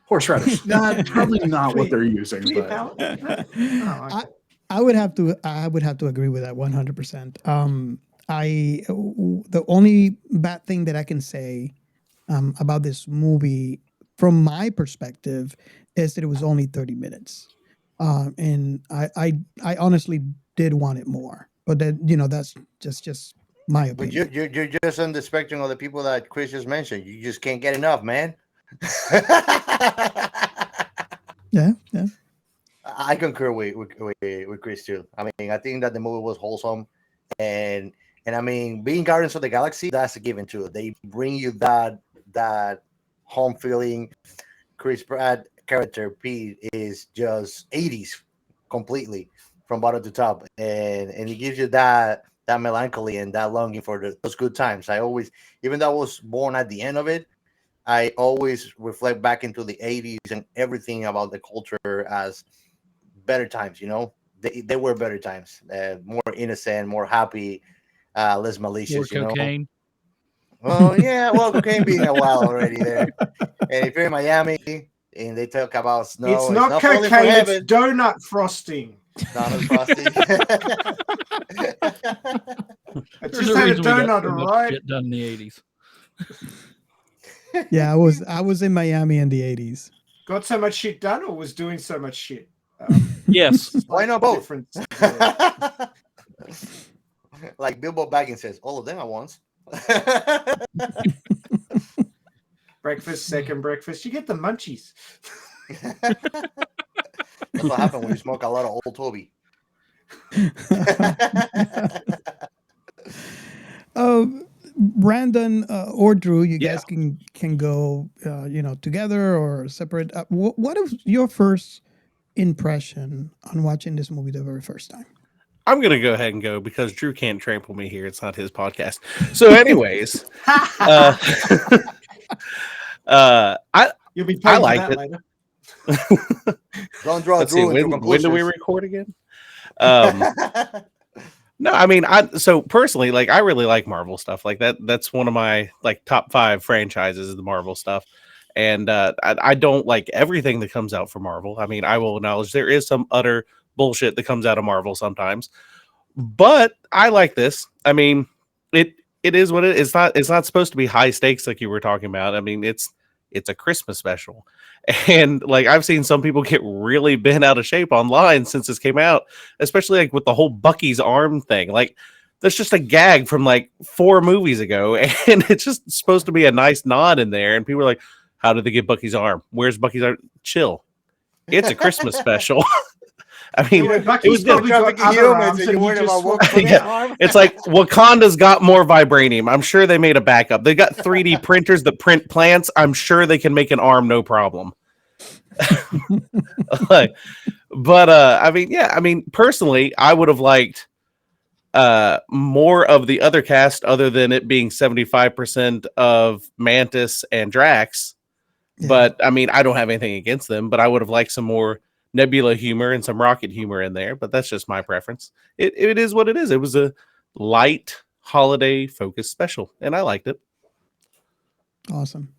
S6: Horseradish. Probably not what they're using.
S2: But...
S3: I would have to agree with that 100%. The only bad thing that I can say about this movie, from my perspective, is that it was only 30 minutes, and I honestly did want it more. But then that's just my opinion.
S1: But you're just on the spectrum of the people that Chris just mentioned. You just can't get enough, man.
S3: Yeah.
S1: I concur with Chris too. I mean, I think that the movie was wholesome, and I mean, being Guardians of the Galaxy, that's a given too. They bring you that home feeling. Chris Pratt character Pete is just 80s completely from bottom to top, and it gives you that melancholy and that longing for those good times. I always, even though I was born at the end of it, I always reflect back into the 80s and everything about the culture as better times. They were better times, more innocent, more happy, less malicious.
S4: More cocaine.
S1: Well, yeah, cocaine being a while already there. And if you're in Miami and they talk about snow,
S2: it's not cocaine, it's donut frosting.
S1: Donut frosting.
S2: I just had a donut, all right?
S4: Shit done in the 80s.
S3: Yeah, I was in Miami in the 80s.
S2: Got so much shit done, or was doing so much shit?
S4: Yes.
S1: Why not both? Yeah. Like Bilbo Baggins says, all of them at once.
S2: Breakfast, second breakfast. You get the munchies.
S1: That's what happens when you smoke a lot of Old Toby.
S3: Brandon or Drew, you guys can go, together or separate. What is your first impression on watching this movie the very first time?
S5: I'm going to go ahead and go because Drew can't trample me here. It's not his podcast. So anyways,
S2: you'll be
S5: I liked it.
S2: Later.
S1: Don't draw
S5: Let's
S1: Drew
S5: see,
S1: into
S5: when do we record again? No, I mean, so personally, like, I really like Marvel stuff. Like that's one of my top 5 franchises is the Marvel stuff. And I don't like everything that comes out from Marvel. I mean, I will acknowledge there is some utter bullshit that comes out of Marvel sometimes, but I like this. I mean, it is what it is. It's not supposed to be high stakes like you were talking about. I mean, it's a Christmas special, and like I've seen some people get really bent out of shape online since this came out, especially like with the whole Bucky's arm thing. Like that's just a gag from like 4 movies ago, and it's just supposed to be a nice nod in there, and people are like, how did they get Bucky's arm? Where's Bucky's arm? Chill. It's a Christmas special. I mean, it was It's like Wakanda's got more vibranium. I'm sure they made a backup. They got 3D printers that print plants. I'm sure they can make an arm no problem. But I mean, yeah. I mean, personally, I would have liked more of the other cast, other than it being 75% of Mantis and Drax.
S3: Yeah.
S5: But I mean, I don't have anything against them, but I would have liked some more Nebula humor and some Rocket humor in there. But that's just my preference. It is what it is. It was a light holiday focused special, and I liked it.
S3: Awesome.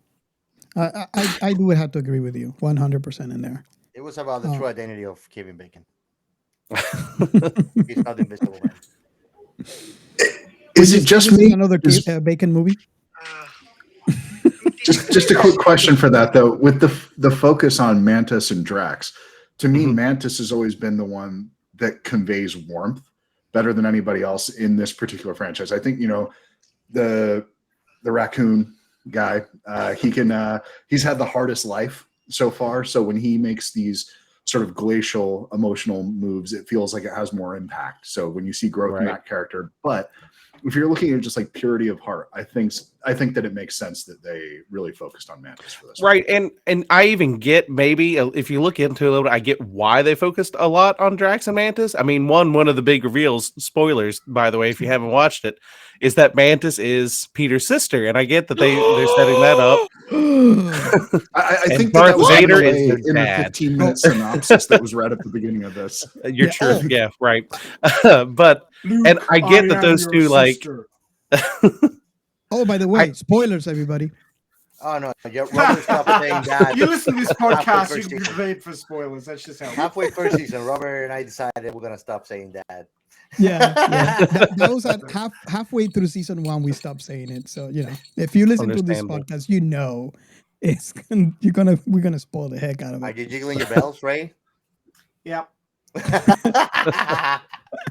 S3: I would have to agree with you 100% in there.
S1: It was about the true identity of Kevin Bacon. He's not the invisible man.
S6: Is it just me?
S3: Another Bacon movie?
S6: Just a quick question for that though. With the focus on Mantis and Drax, to me, Mantis has always been the one that conveys warmth better than anybody else in this particular franchise. I think the raccoon guy, he's had the hardest life so far. So when he makes these sort of glacial emotional moves, it feels like it has more impact. So when you see growth in that character, but if you're looking at just like purity of heart, I think that it makes sense that they really focused on Mantis for this.
S5: Right, and I even get, maybe if you look into it a little bit, I get why they focused a lot on Drax and Mantis. I mean, one of the big reveals, spoilers by the way, if you haven't watched it, is that Mantis is Peter's sister, and I get that they're setting that up.
S6: I think
S5: Darth
S6: that was
S5: Vader
S6: in
S5: is
S6: the 15-minute synopsis that was read at the beginning of this.
S5: You're true, yeah, right. But
S2: Luke,
S5: and I get that those two
S2: sister.
S3: Oh, by the way, spoilers, everybody.
S1: Oh no, Robert stopped saying that.
S2: You listen to this podcast, you can be paid for spoilers. That's just how.
S1: Halfway first season, Robert and I decided we're gonna stop saying that.
S3: Yeah. That was at halfway through season 1. We stopped saying it. So if you listen to this podcast, we're gonna spoil the heck out of it.
S1: Are you jiggling your bells, Ray?
S2: Yep.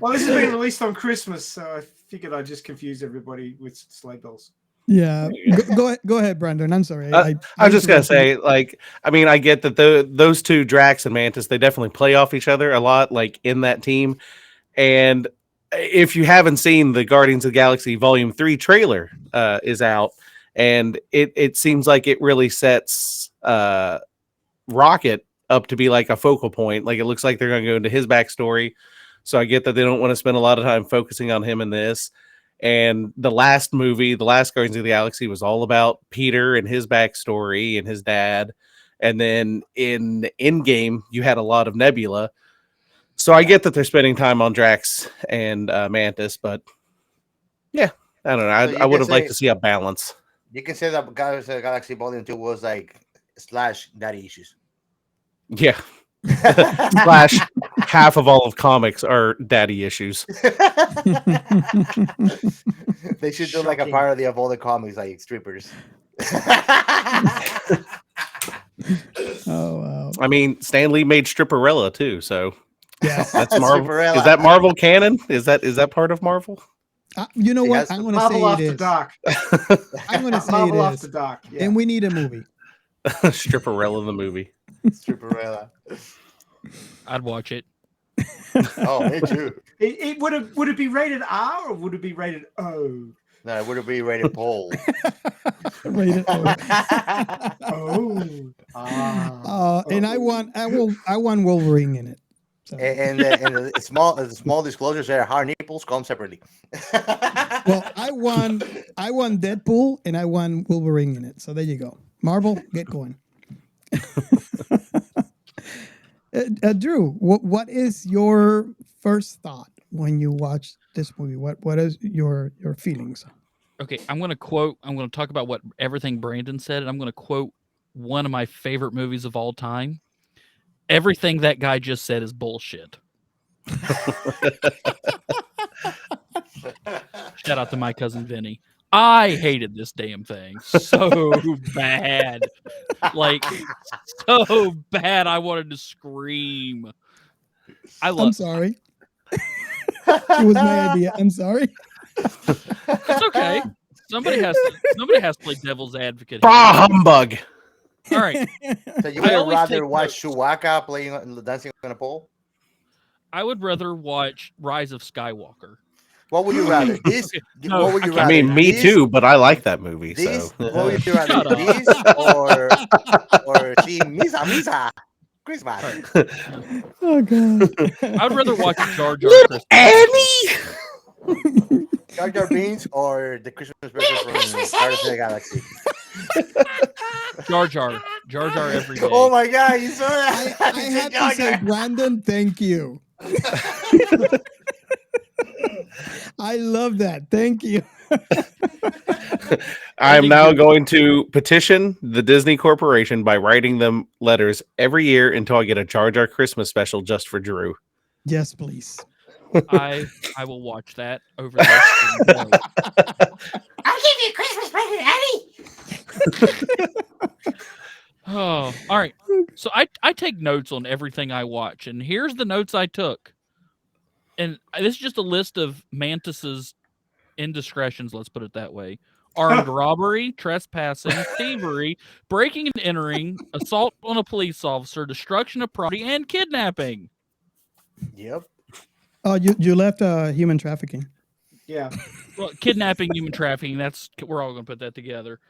S2: Well, this has been released on Christmas, so I figured I'd just confuse everybody with sleigh bells.
S3: Yeah, go ahead, Brandon. I'm sorry.
S5: I was just gonna say, like, I mean, I get that those two, Drax and Mantis, they definitely play off each other a lot, like in that team. And if you haven't seen the Guardians of the Galaxy Volume 3 trailer, is out, and it seems like it really sets Rocket up to be like a focal point. Like, it looks like they're going to go into his backstory. So I get that they don't want to spend a lot of time focusing on him in this. And the last movie, the last Guardians of the Galaxy, was all about Peter and his backstory and his dad. And then in Endgame, you had a lot of Nebula. So I get that they're spending time on Drax and Mantis, but yeah, I don't know. I would have liked to see a balance.
S1: You can say that Guardians of the Galaxy Volume 2 was like / daddy issues.
S5: Yeah. / half of all of comics are daddy issues.
S1: They should do like a parody of all the comics, like strippers.
S3: Oh wow!
S5: I mean, Stan Lee made Stripperella too, so
S3: yeah,
S5: that's Marvel. Is that Marvel canon? Is that part of Marvel?
S3: You know what? I'm going to say it is.
S2: Doc.
S3: I'm going to say
S2: Marvel
S3: it is.
S2: After Doc. Yeah.
S3: And we need a movie.
S5: Stripperella the movie.
S1: Stripperella.
S4: I'd watch it.
S1: Oh, me too.
S2: It would it be rated R or would it be rated O?
S1: No, it would be rated Pole.
S3: Rated O.
S2: Oh.
S3: And I want Wolverine in it. So.
S1: And the small disclosures there, hard nipples come separately.
S3: Well, I want Deadpool and I want Wolverine in it. So there you go. Marvel, get going. Drew, what is your first thought when you watch this movie? What is your feelings?
S4: Okay, I'm going to talk about what everything Brandon said, and I'm going to quote one of my favorite movies of all time. Everything that guy just said is bullshit. Shout out to my cousin Vinny. I hated this damn thing so bad. Like, so bad I wanted to scream.
S3: I'm sorry. It was my idea. I'm sorry.
S4: It's okay. Somebody has to play devil's advocate.
S5: Bah humbug.
S4: All right.
S1: So you would rather watch Chewbacca dancing on a pole?
S4: I would rather watch Rise of Skywalker.
S1: What would you rather? This?
S4: No,
S1: what would you rather?
S5: I mean, me too, but I like that movie.
S1: This?
S5: So.
S1: What would you rather? This or see Misa Christmas?
S3: Oh god!
S4: I'd rather watch Jar Jar.
S5: Annie.
S1: Jar Jar Beans or the Christmas burger from Guardians of the Galaxy?
S4: Jar Jar every day.
S1: Oh my God, you saw that?
S3: I had to say, Brandon, thank you. I love that. Thank you.
S5: I'm now going to petition the Disney Corporation by writing them letters every year until I get a Jar Jar Christmas special just for Drew.
S3: Yes, please.
S4: I will watch that over this.
S13: I'll give you a Christmas present, Eddie.
S4: Oh, all right. So I take notes on everything I watch, and here's the notes I took. And this is just a list of Mantis's indiscretions, let's put it that way. Armed robbery, trespassing, thievery, breaking and entering, assault on a police officer, destruction of property, and kidnapping.
S1: Yep.
S3: Oh, you left human trafficking.
S2: Yeah.
S4: Well, kidnapping, human trafficking, we're all going to put that together.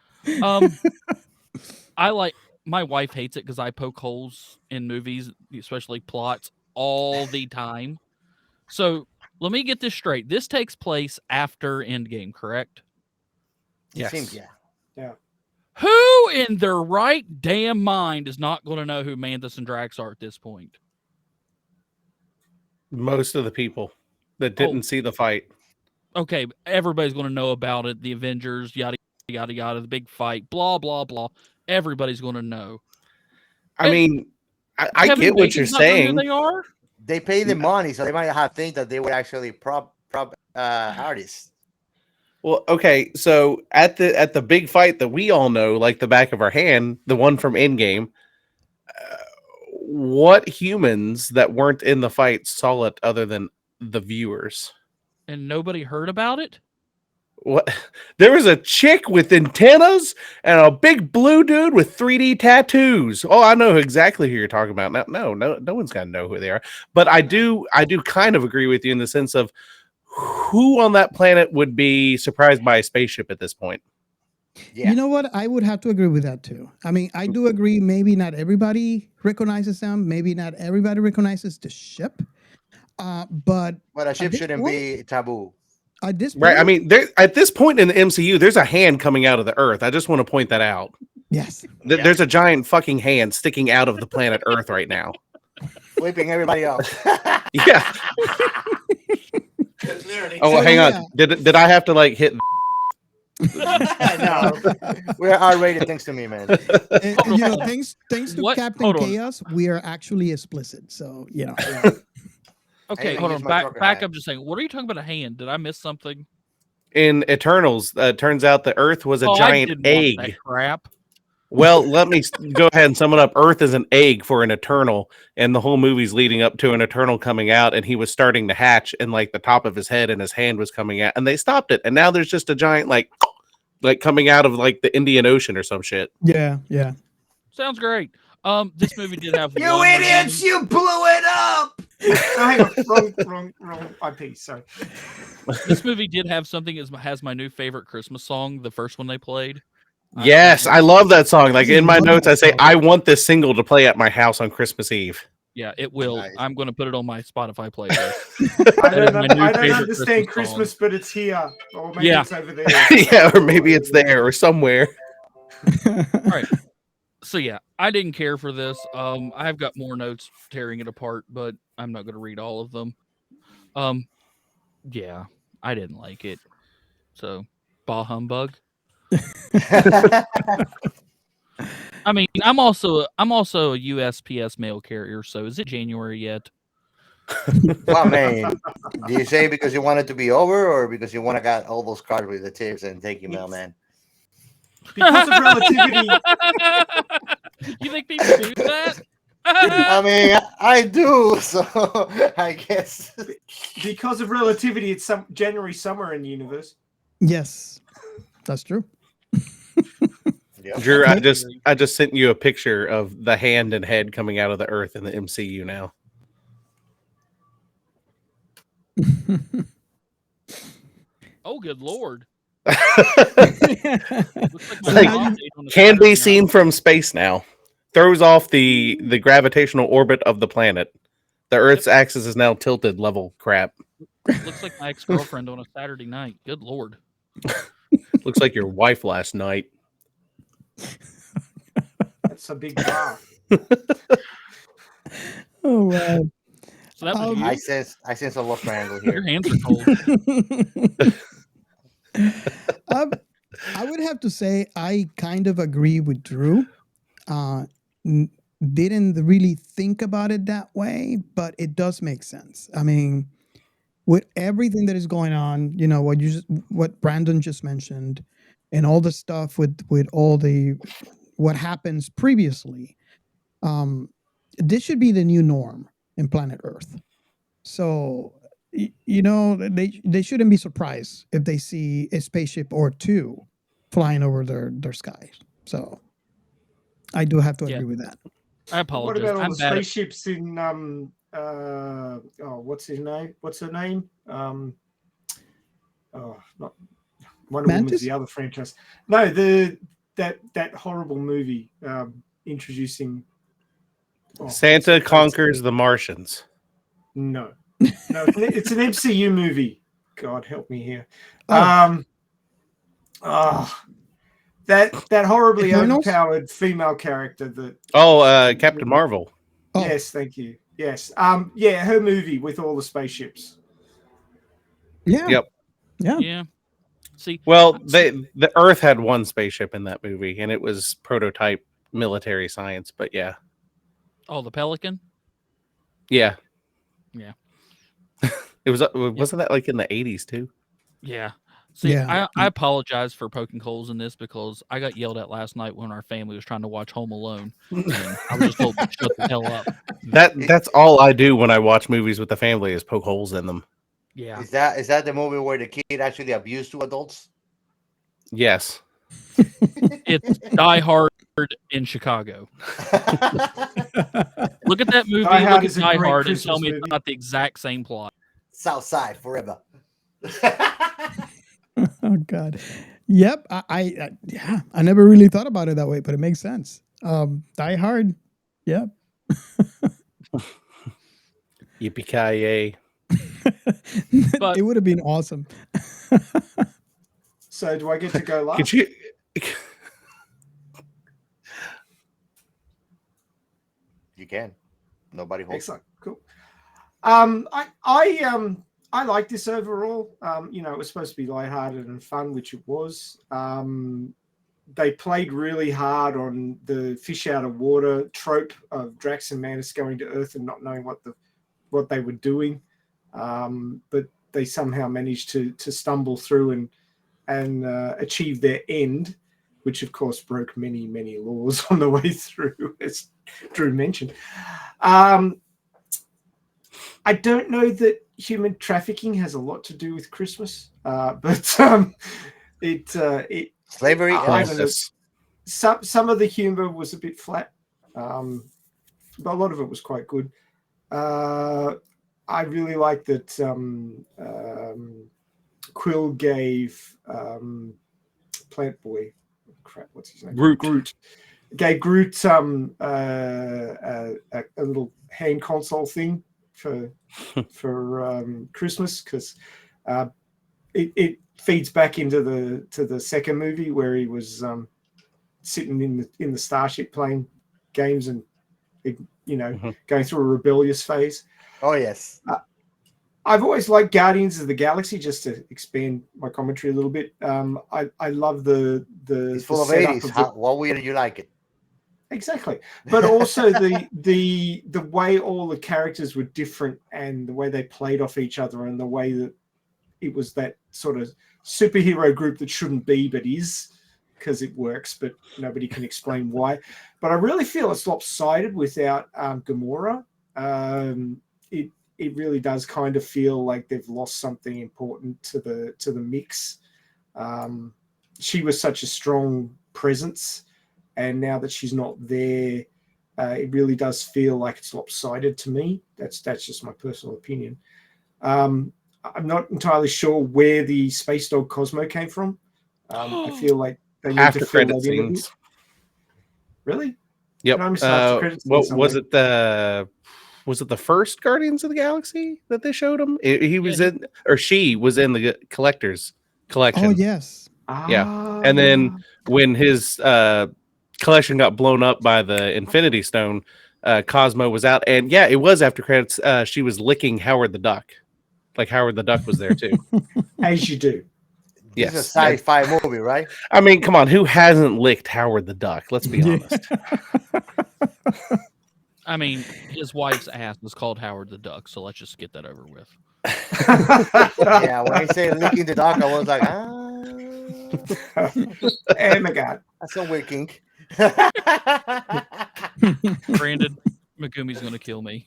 S4: My wife hates it because I poke holes in movies, especially plots, all the time. So let me get this straight. This takes place after Endgame, correct?
S1: Yes. Seems,
S2: yeah.
S4: Who in their right damn mind is not going to know who Mantis and Drax are at this point?
S5: Most of the people that didn't see the fight.
S4: Okay, everybody's going to know about it. The Avengers, yada, yada, yada, the big fight, blah, blah, blah. Everybody's going to know.
S5: I mean, I get what you're saying.
S4: Who they are?
S1: They pay the money, so they might have think that they were actually prop artists.
S5: Well, okay, so at the big fight that we all know, like the back of our hand, the one from Endgame, what humans that weren't in the fight saw it other than the viewers?
S4: And nobody heard about it?
S5: What? There was a chick with antennas and a big blue dude with 3D tattoos. Oh, I know exactly who you're talking about. No one's gonna know who they are. But I do kind of agree with you in the sense of who on that planet would be surprised by a spaceship at this point.
S3: Yeah. You know what? I would have to agree with that too. I mean, I do agree. Maybe not everybody recognizes them. Maybe not everybody recognizes the ship. But
S1: a ship shouldn't be taboo.
S3: At this point,
S5: right. I mean, at this point in the MCU, there's a hand coming out of the Earth. I just want to point that out.
S3: Yes.
S5: There's a giant fucking hand sticking out of the planet Earth right now.
S1: Whipping everybody off.
S5: Yeah. Oh, hang on. Did I have to like hit?
S1: No, we're R-rated thanks to me, man.
S3: You know, thanks to Captain Chaos, we are actually explicit. So you know.
S4: Okay, hold on. Back up. Just saying. What are you talking about? A hand? Did I miss something?
S5: In Eternals, turns out the Earth was a giant egg.
S4: That crap.
S5: Well, let me go ahead and sum it up. Earth is an egg for an Eternal, and the whole movie's leading up to an Eternal coming out, and he was starting to hatch, and like the top of his head and his hand was coming out, and they stopped it, and now there's just a giant like coming out of like the Indian Ocean or some shit.
S3: Yeah.
S4: Sounds great. This movie did have
S2: you idiots! You blew it up. Hang on, wrong IP. Sorry.
S4: This movie did have something that has my new favorite Christmas song, the first one they played.
S5: Yes, I love that song. Like in my notes, I say I want this single to play at my house on Christmas Eve.
S4: Yeah, it will. Nice. I'm going to put it on my Spotify playlist.
S2: I don't understand Christmas, but it's here. Or maybe it's over there.
S5: Yeah, or maybe it's there or somewhere.
S4: All right. So yeah, I didn't care for this. I've got more notes tearing it apart, but I'm not going to read all of them. Yeah, I didn't like it. So, bah humbug. I mean, I'm also a USPS mail carrier. So, is it January yet?
S1: Well, man, do you say because you want it to be over, or because you want to get all those cards with the tips and thank you, mailman?
S2: Because of relativity.
S4: You think people do that?
S1: I mean, I do, so I guess.
S2: Because of relativity, it's January summer in the universe.
S3: Yes, that's true.
S1: Yep.
S5: Drew, I just sent you a picture of the hand and head coming out of the Earth in the MCU now.
S4: Oh, good Lord.
S5: Can be seen from space now. Throws off the gravitational orbit of the planet. The Earth's axis is now tilted level crap.
S4: Looks like my ex-girlfriend on a Saturday night. Good Lord.
S5: Looks like your wife last night.
S2: That's a big draft.
S3: Oh wow.
S4: So that was
S1: I
S4: you?
S1: sense a love triangle
S4: Your
S1: here.
S4: hands are cold.
S3: I would have to say I kind of agree with Drew. Didn't really think about it that way, but it does make sense. I mean, with everything that is going on, what Brandon just mentioned, and all the stuff with all the what happens previously, this should be the new norm in planet Earth. So they shouldn't be surprised if they see a spaceship or two flying over their skies. So I do have to agree with that.
S4: I apologize.
S2: What about all
S4: I'm
S2: the
S4: bad at-
S2: spaceships in what's his name? What's her name? Not Wonder Woman's
S3: Mantis?
S2: the other franchise. No, that horrible movie introducing
S5: Santa conquers the Martians.
S2: No, it's an MCU movie. God help me here.
S3: Oh.
S2: That horribly
S3: Eternals?
S2: overpowered female character that.
S5: Captain Marvel.
S3: Oh.
S2: Yes, thank you. Yes, yeah, her movie with all the spaceships.
S3: Yeah.
S5: Yep.
S4: Yeah. See,
S5: well, the Earth had one spaceship in that movie, and it was prototype military science. But yeah.
S4: Oh, the Pelican.
S5: Yeah.
S4: Yeah.
S5: It was. Wasn't that like in the 80s too?
S4: Yeah. See,
S3: Yeah.
S4: I apologize for poking holes in this because I got yelled at last night when our family was trying to watch Home Alone, and I was just told to shut the hell up.
S5: That's all I do when I watch movies with the family is poke holes in them.
S4: Yeah.
S1: Is that the movie where the kid actually abused two adults?
S5: Yes.
S4: It's Die Hard in Chicago. Look at that movie,
S2: Die Hard
S4: look at
S2: is a
S4: Die
S2: great
S4: Hard, and tell
S2: Christmas
S4: me
S2: movie.
S4: it's not the exact same plot.
S1: South Side forever.
S3: Oh God. Yep. I never really thought about it that way, but it makes sense. Die Hard. Yep.
S5: Yippee-ki-yay.
S3: It would have been awesome.
S2: So do I get to go last?
S5: Could you?
S1: You can. Nobody holds.
S2: Excellent. Cool. I like this overall. It was supposed to be lighthearted and fun, which it was. They played really hard on the fish out of water trope of Drax and Mantis going to Earth and not knowing what they were doing. But they somehow managed to stumble through and achieve their end, which of course broke many, many laws on the way through, as Drew mentioned. I don't know that human trafficking has a lot to do with Christmas, but
S1: Slavery.
S2: I don't know. Some of the humor was a bit flat, but a lot of it was quite good. I really like that Quill gave Plant Boy, what's his name? Groot. Gave Groot a little hand console thing for Christmas, because it feeds back into the second movie where he was sitting in the starship playing games and going through a rebellious phase.
S1: Oh yes.
S2: I've always liked Guardians of the Galaxy, just to expand my commentary a little bit. I love the
S1: It's full of 80s. What way do you like it?
S2: Exactly, but also the way all the characters were different and the way they played off each other and the way that it was that sort of superhero group that shouldn't be but is, because it works, but nobody can explain why. But I really feel it's lopsided without Gamora. It really does kind of feel like they've lost something important to the mix. She was such a strong presence, and now that she's not there, it really does feel like it's lopsided to me. That's just my personal opinion. I'm not entirely sure where the space dog Cosmo came from. I feel like they need
S5: After
S2: to fill
S5: credit
S2: that in a bit.
S5: scenes.
S2: Really?
S5: Yep.
S2: Did I miss after credit
S5: What
S2: scenes
S5: was
S2: somewhere?
S5: it? was it the first Guardians of the Galaxy that they showed him? He was in, or she was in the collector's collection.
S3: Oh yes.
S5: Yeah. And then when his collection got blown up by the Infinity Stone, Cosmo was out, and yeah, it was after credits. She was licking Howard the Duck, like Howard the Duck was there too.
S2: As you do.
S1: This is a sci-fi movie, right?
S5: I mean, come on, who hasn't licked Howard the Duck? Let's be honest.
S4: I mean, his wife's ass was called Howard the Duck, so let's just get that over with.
S1: Yeah, when he said licking the duck, I was like,
S2: oh my god,
S1: that's a weird kink.
S4: Brandon, Megumi's gonna kill me.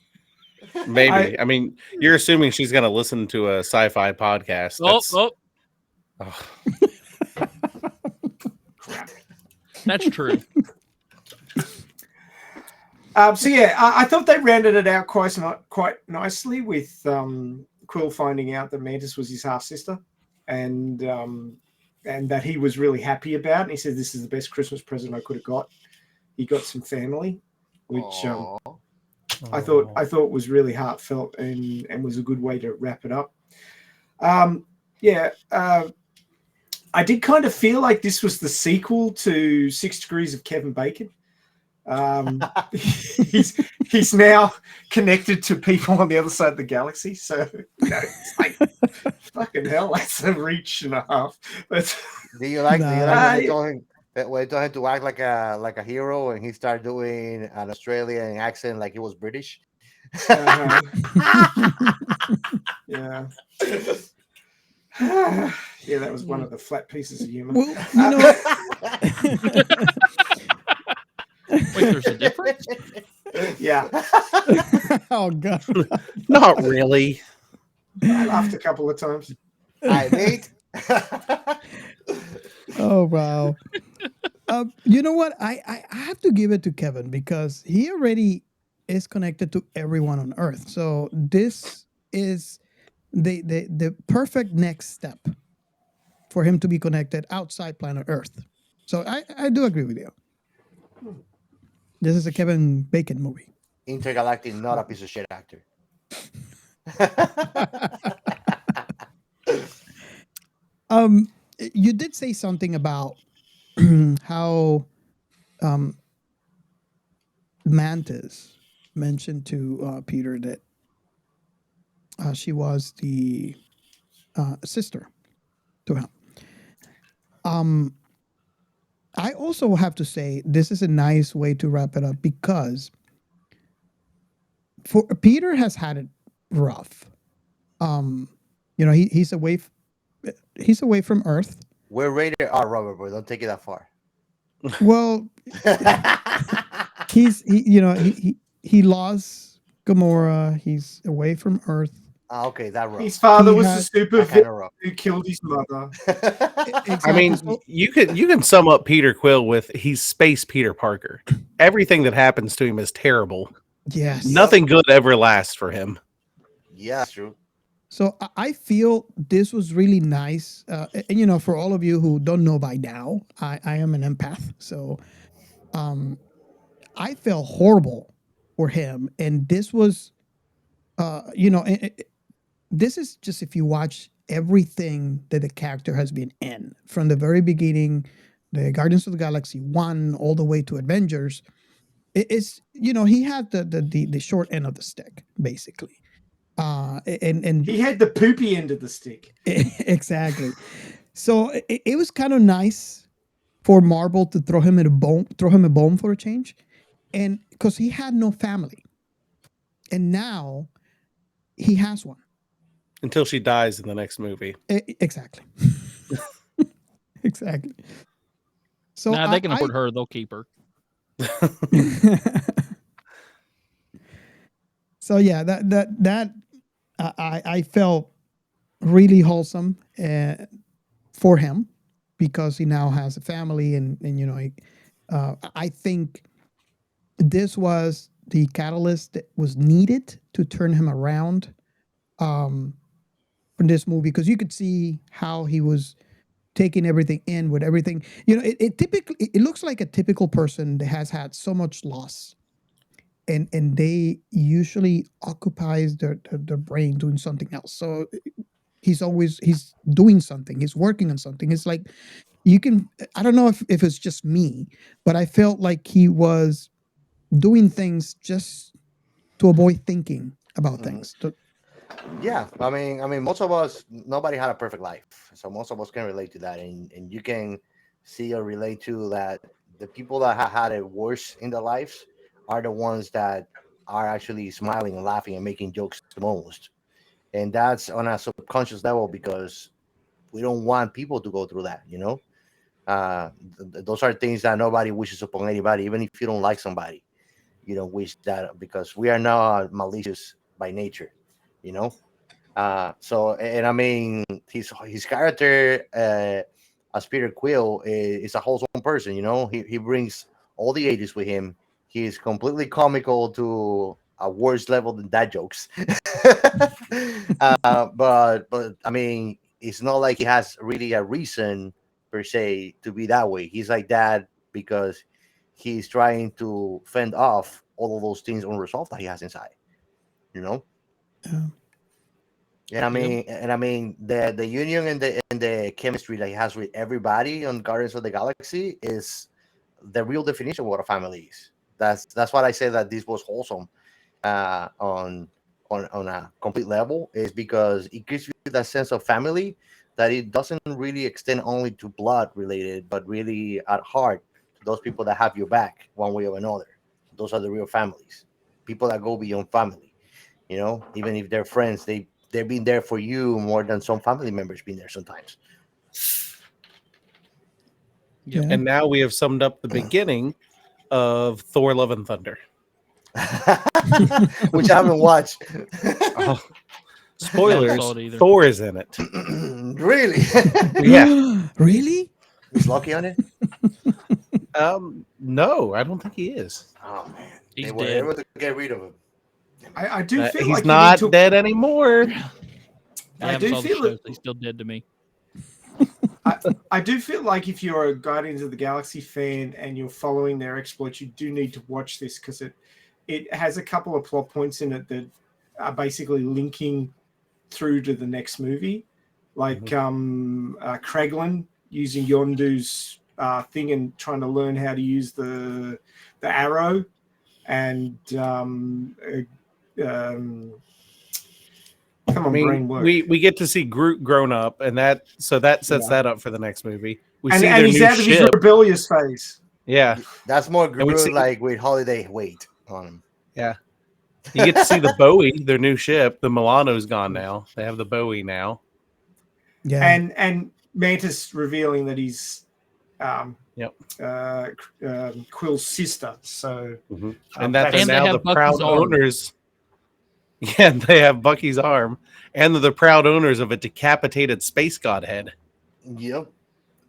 S5: Maybe. I mean, you're assuming she's gonna listen to a sci-fi podcast.
S4: That's true.
S2: So yeah, I thought they rounded it out quite nicely with Quill finding out that Mantis was his half sister, and that he was really happy about. And he said, "This is the best Christmas present I could have got." He got some family, which I thought was really heartfelt and was a good way to wrap it up. I did kind of feel like this was the sequel to 6 Degrees of Kevin Bacon. He's now connected to people on the other side of the galaxy, so it's like fucking hell, that's a reach and a half. But
S1: do you like when they told him to act like a hero, and he started doing an Australian accent like he was British?
S2: Yeah. Yeah, that was one of the flat pieces of humor.
S3: Well, you know,
S4: Wait, there's a difference?
S2: Yeah.
S3: Oh god.
S5: Not really.
S2: I laughed a couple of times.
S1: I mate.
S3: Oh wow. You know what? I have to give it to Kevin because he already is connected to everyone on Earth. So this is the perfect next step for him to be connected outside planet Earth. So I do agree with you. This is a Kevin Bacon movie.
S1: Intergalactic, not a piece of shit actor.
S3: You did say something about how Mantis mentioned to Peter that she was the sister to him. I also have to say this is a nice way to wrap it up because for Peter has had it rough. He's away from Earth.
S1: We're rated R, Robert, but don't take it that far.
S3: Well, he lost Gamora. He's away from Earth.
S1: Okay, that rough.
S2: His father was a super villain who killed his mother.
S3: Exactly.
S5: I mean, you can sum up Peter Quill with he's space Peter Parker. Everything that happens to him is terrible.
S3: Yes.
S5: Nothing good ever lasts for him.
S1: Yeah, that's true.
S3: So I feel this was really nice. And, for all of you who don't know by now, I am an empath. So I felt horrible for him. And this was, this is just if you watch everything that the character has been in from the very beginning, the Guardians of the Galaxy 1 all the way to Avengers. It's, he had the short end of the stick, basically. And
S2: he had the poopy end of the stick.
S3: Exactly. So it was kind of nice for Marvel to throw him a bone for a change, and because he had no family, and now he has one
S5: until she dies in the next movie.
S3: Exactly. Exactly. So
S4: now they can afford her; they'll keep her.
S3: So yeah, that I felt really wholesome for him because he now has a family, and I think this was the catalyst that was needed to turn him around from this movie, because you could see how he was taking everything in with everything. It typically looks like a typical person that has had so much loss and they usually occupies their brain doing something else. So he's doing something. He's working on something. It's like you can. I don't know if it's just me, but I felt like he was doing things just to avoid thinking about things.
S1: Yeah, I mean, most of us, nobody had a perfect life, so most of us can relate to that, and you can see or relate to that. The people that have had it worse in their lives are the ones that are actually smiling and laughing and making jokes the most, and that's on a subconscious level because we don't want people to go through that. Those are things that nobody wishes upon anybody, even if you don't like somebody. You don't wish that because we are not malicious by nature. You know so, and I mean, his character as Peter Quill is a wholesome person. He brings all the ages with him. He is completely comical to a worse level than dad jokes. But I mean, it's not like he has really a reason per se to be that way. He's like that because he's trying to fend off all of those things unresolved that he has inside. You know. And I mean the union and the chemistry that he has with everybody on Guardians of the Galaxy is the real definition of what a family is. That's what I say that this was wholesome on a complete level, is because it gives you that sense of family that it doesn't really extend only to blood related, but really at heart to those people that have your back one way or another. Those are the real families. People that go beyond family. Even if they're friends, they've been there for you more than some family members been there sometimes.
S3: Yeah.
S5: And now we have summed up the beginning of Thor: Love and Thunder,
S1: which I haven't watched.
S5: Spoilers: Thor is in it.
S1: Really?
S5: Yeah.
S3: Really?
S1: Is Loki on it?
S5: No, I don't think he is.
S1: Oh man,
S4: He's
S1: they were
S4: dead.
S1: able to get rid of him.
S2: I do feel
S5: he's
S2: like
S5: not
S2: you need to,
S5: dead anymore.
S4: I
S2: do
S4: saw the
S2: feel
S4: show,
S2: that-
S4: he's still dead to me.
S2: I do feel like if you're a Guardians of the Galaxy fan and you're following their exploits, you do need to watch this because it has a couple of plot points in it that are basically linking through to the next movie, like Kraglin using Yondu's thing and trying to learn how to use the arrow, and come on, brain work.
S5: we get to see Groot grown up, and that sets that up for the next movie. We see
S2: and
S5: their
S2: he's
S5: new
S2: out of his
S5: ship.
S2: rebellious phase.
S5: Yeah,
S1: that's more
S5: And we
S1: Groot
S5: see-
S1: like with holiday weight on him.
S5: Yeah, you get to see the Bowie, their new ship. The Milano's gone now. They have the Bowie now.
S3: Yeah.
S2: And Mantis revealing that he's Quill's sister. So
S5: And that they're
S4: And they
S5: now
S4: have
S5: the
S4: Bucky's
S5: proud
S4: arm.
S5: owners. Yeah, they have Bucky's arm, and they're the proud owners of a decapitated space god head.
S1: Yep.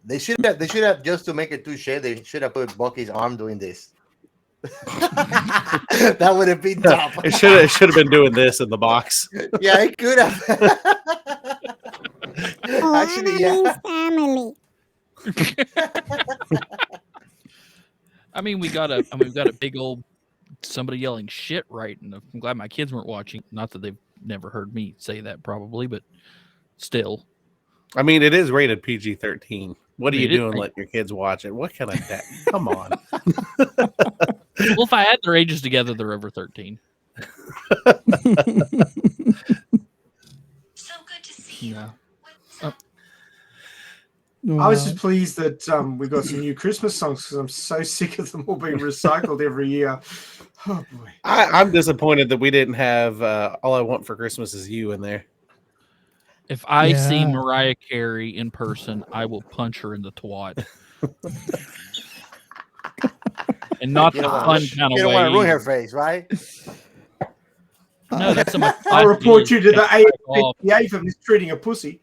S1: They should have just to make it too shit. They should have put Bucky's arm doing this. That would have been top.
S5: It should have been doing this in the box.
S1: Yeah, it could have. Actually, yeah.
S13: Family.
S4: I mean, we've got a big old somebody yelling shit right, and I'm glad my kids weren't watching. Not that they've never heard me say that, probably, but still.
S5: I mean, it is rated PG-13. What are
S4: I mean,
S5: you
S4: it-
S5: doing letting your kids watch it? What kind of that? Come on.
S4: Well, if I add their ages together, they're over 13. Yeah.
S2: I was just pleased that we got some new Christmas songs because I'm so sick of them all being recycled every year. Oh boy.
S5: I'm disappointed that we didn't have All I Want for Christmas Is You in there.
S4: If I see
S3: Yeah.
S4: Mariah Carey in person, I will punch her in the twat. And not
S1: You
S4: the
S1: don't
S4: fun
S1: want
S4: kind
S1: you
S4: of
S1: don't
S4: way.
S1: want to ruin her
S4: either.
S1: face, right?
S4: No, that's a
S2: I'll report you to the
S4: off.
S2: APA for mistreating a pussy.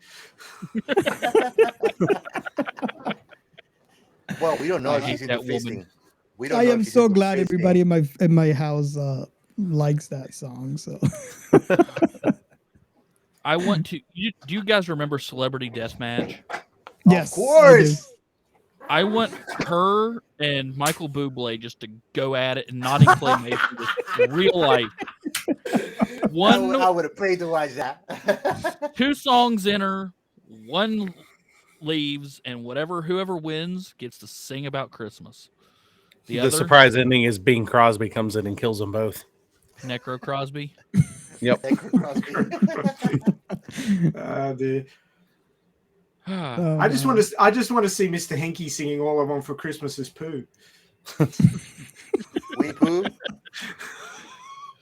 S1: Well, we don't know
S4: I
S1: if
S4: hate
S1: she's into
S4: that woman.
S1: fisting. We don't
S3: I
S1: know
S3: am
S1: if she's
S3: so
S1: into
S3: glad
S1: fisting.
S3: everybody in my house likes that song. So
S4: I want to. Do you guys remember Celebrity Deathmatch?
S3: yes,
S1: Of course.
S4: I want her and Michael Bublé just to go at it and not in claymation, just real life.
S1: I would have paid to watch that.
S4: 2 songs enter, 1 leaves, and whoever wins gets to sing about Christmas.
S5: The surprise ending is Bing Crosby comes in and kills them both.
S4: Necro Crosby.
S5: Yep.
S2: Dear. I just want to see Mr. Henke singing "All I Want for Christmas Is Pooh."
S1: We poo.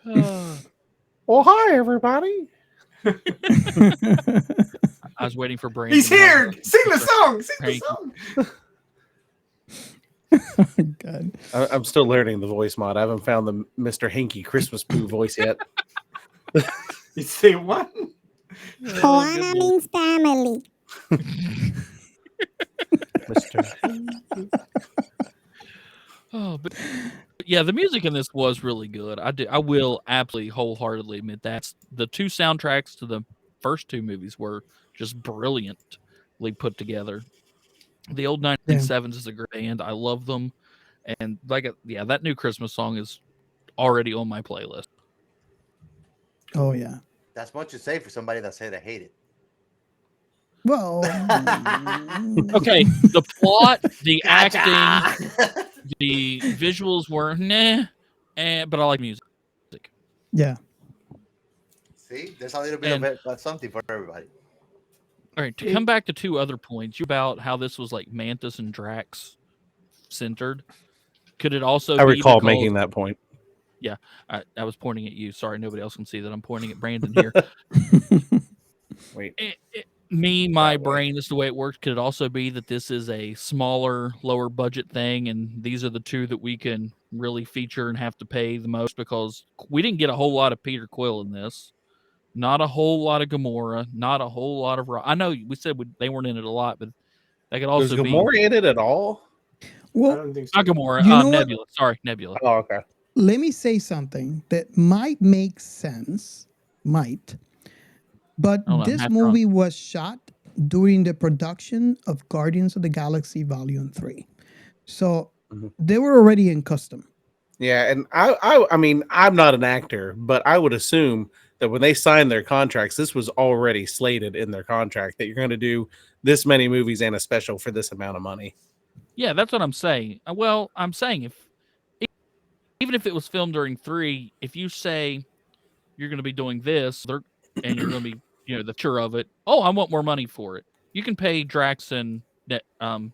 S5: Well, hi everybody.
S4: I was waiting for Brandon.
S2: He's here. Sing the song. Sing the song.
S3: God.
S5: I'm still learning the voice mod. I haven't found the Mr. Hanky Christmas Poo voice yet.
S2: You say what?
S13: Koala means family.
S4: But yeah, the music in this was really good. I will absolutely wholeheartedly admit that the 2 soundtracks to the first 2 movies were just brilliantly put together. The old 1970s is a great band. I love them, and that new Christmas song is already on my playlist.
S3: Oh yeah.
S1: That's much to say for somebody that said I hate it.
S3: Well,
S4: okay, the plot, the acting, the visuals were but I like music.
S3: Yeah.
S1: See, there's a little bit of something for everybody.
S4: All right, to come back to 2 other points, about how this was like Mantis and Drax centered. Could it also
S5: I
S4: be
S5: recall
S4: because,
S5: making that point.
S4: Yeah, I was pointing at you. Sorry, nobody else can see that I'm pointing at Brandon here.
S5: Wait.
S4: My brain, this is the way it works. Could it also be that this is a smaller, lower budget thing, and these are the 2 that we can really feature and have to pay the most, because we didn't get a whole lot of Peter Quill in this. Not a whole lot of Gamora, not a whole lot of I know we said they weren't in it a lot, but that could also
S5: Was Gamora in it at all?
S3: Well,
S2: I don't think so.
S4: not Gamora.
S3: You know
S4: Nebula. Sorry, Nebula.
S5: Oh, okay.
S3: Let me say something that might make sense. But this movie was shot during the production of Guardians of the Galaxy Volume 3. So they were already in custom.
S5: Yeah, and I mean, I'm not an actor, but I would assume that when they signed their contracts, this was already slated in their contract that you're going to do this many movies and a special for this amount of money.
S4: Yeah, that's what I'm saying. Well, I'm saying even if it was filmed during 3, if you say you're going to be doing this, and you're going to be, the tour of it. Oh, I want more money for it. You can pay Drax and
S1: Kevin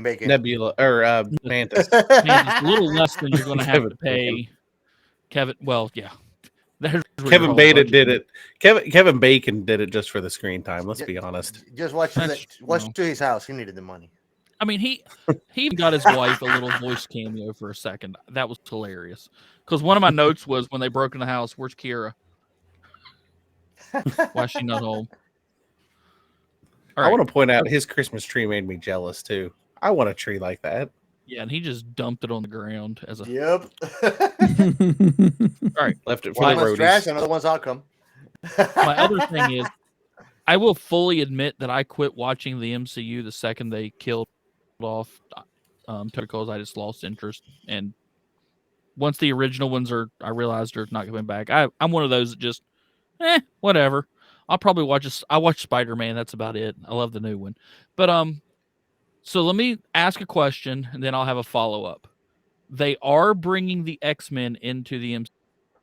S1: Bacon.
S5: Nebula or Mantis.
S4: A little less than you're going to have to pay Kevin. Well, yeah.
S5: Kevin Bacon did it. Kevin Bacon did it just for the screen time. Let's be honest.
S1: Just watch to his house. He needed the money.
S4: I mean, he even got his wife a little voice cameo for a second. That was hilarious. Because one of my notes was when they broke in the house, where's Kira? Why is she not home?
S5: I want to point out his Christmas tree made me jealous too. I want a tree like that.
S4: Yeah, and he just dumped it on the ground as a.
S1: Yep.
S4: All right,
S5: left it for the roadies.
S1: Trash, another one's outcome.
S4: My other thing is, I will fully admit that I quit watching the MCU the second they killed off because I just lost interest. And once the original ones I realized are not coming back. I'm one of those that just, whatever. I'll probably I watch Spider-Man. That's about it. I love the new one. But so let me ask a question, and then I'll have a follow-up. They are bringing the X-Men into the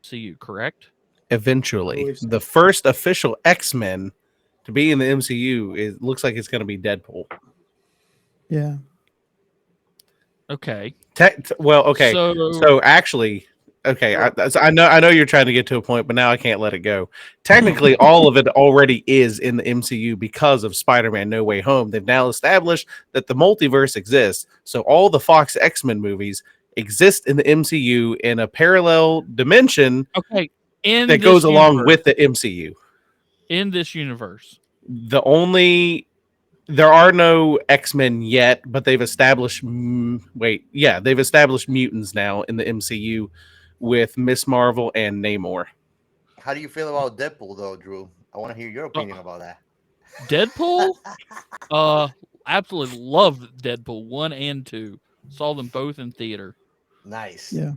S4: MCU, correct?
S5: Eventually. The first official X-Men to be in the MCU, it looks like it's going to be Deadpool.
S3: Yeah.
S4: Okay.
S5: Okay. So actually, okay, I know you're trying to get to a point, but now I can't let it go. Technically, all of it already is in the MCU because of Spider-Man No Way Home. They've now established that the multiverse exists. So all the Fox X-Men movies exist in the MCU in a parallel dimension that goes along with the MCU.
S4: In this universe.
S5: There are no X-Men yet, but they've established they've established mutants now in the MCU with Miss Marvel and Namor.
S1: How do you feel about Deadpool though, Drew? I want to hear your opinion about that.
S4: Deadpool? absolutely loved Deadpool 1 and 2. Saw them both in theater.
S1: Nice.
S3: Yeah.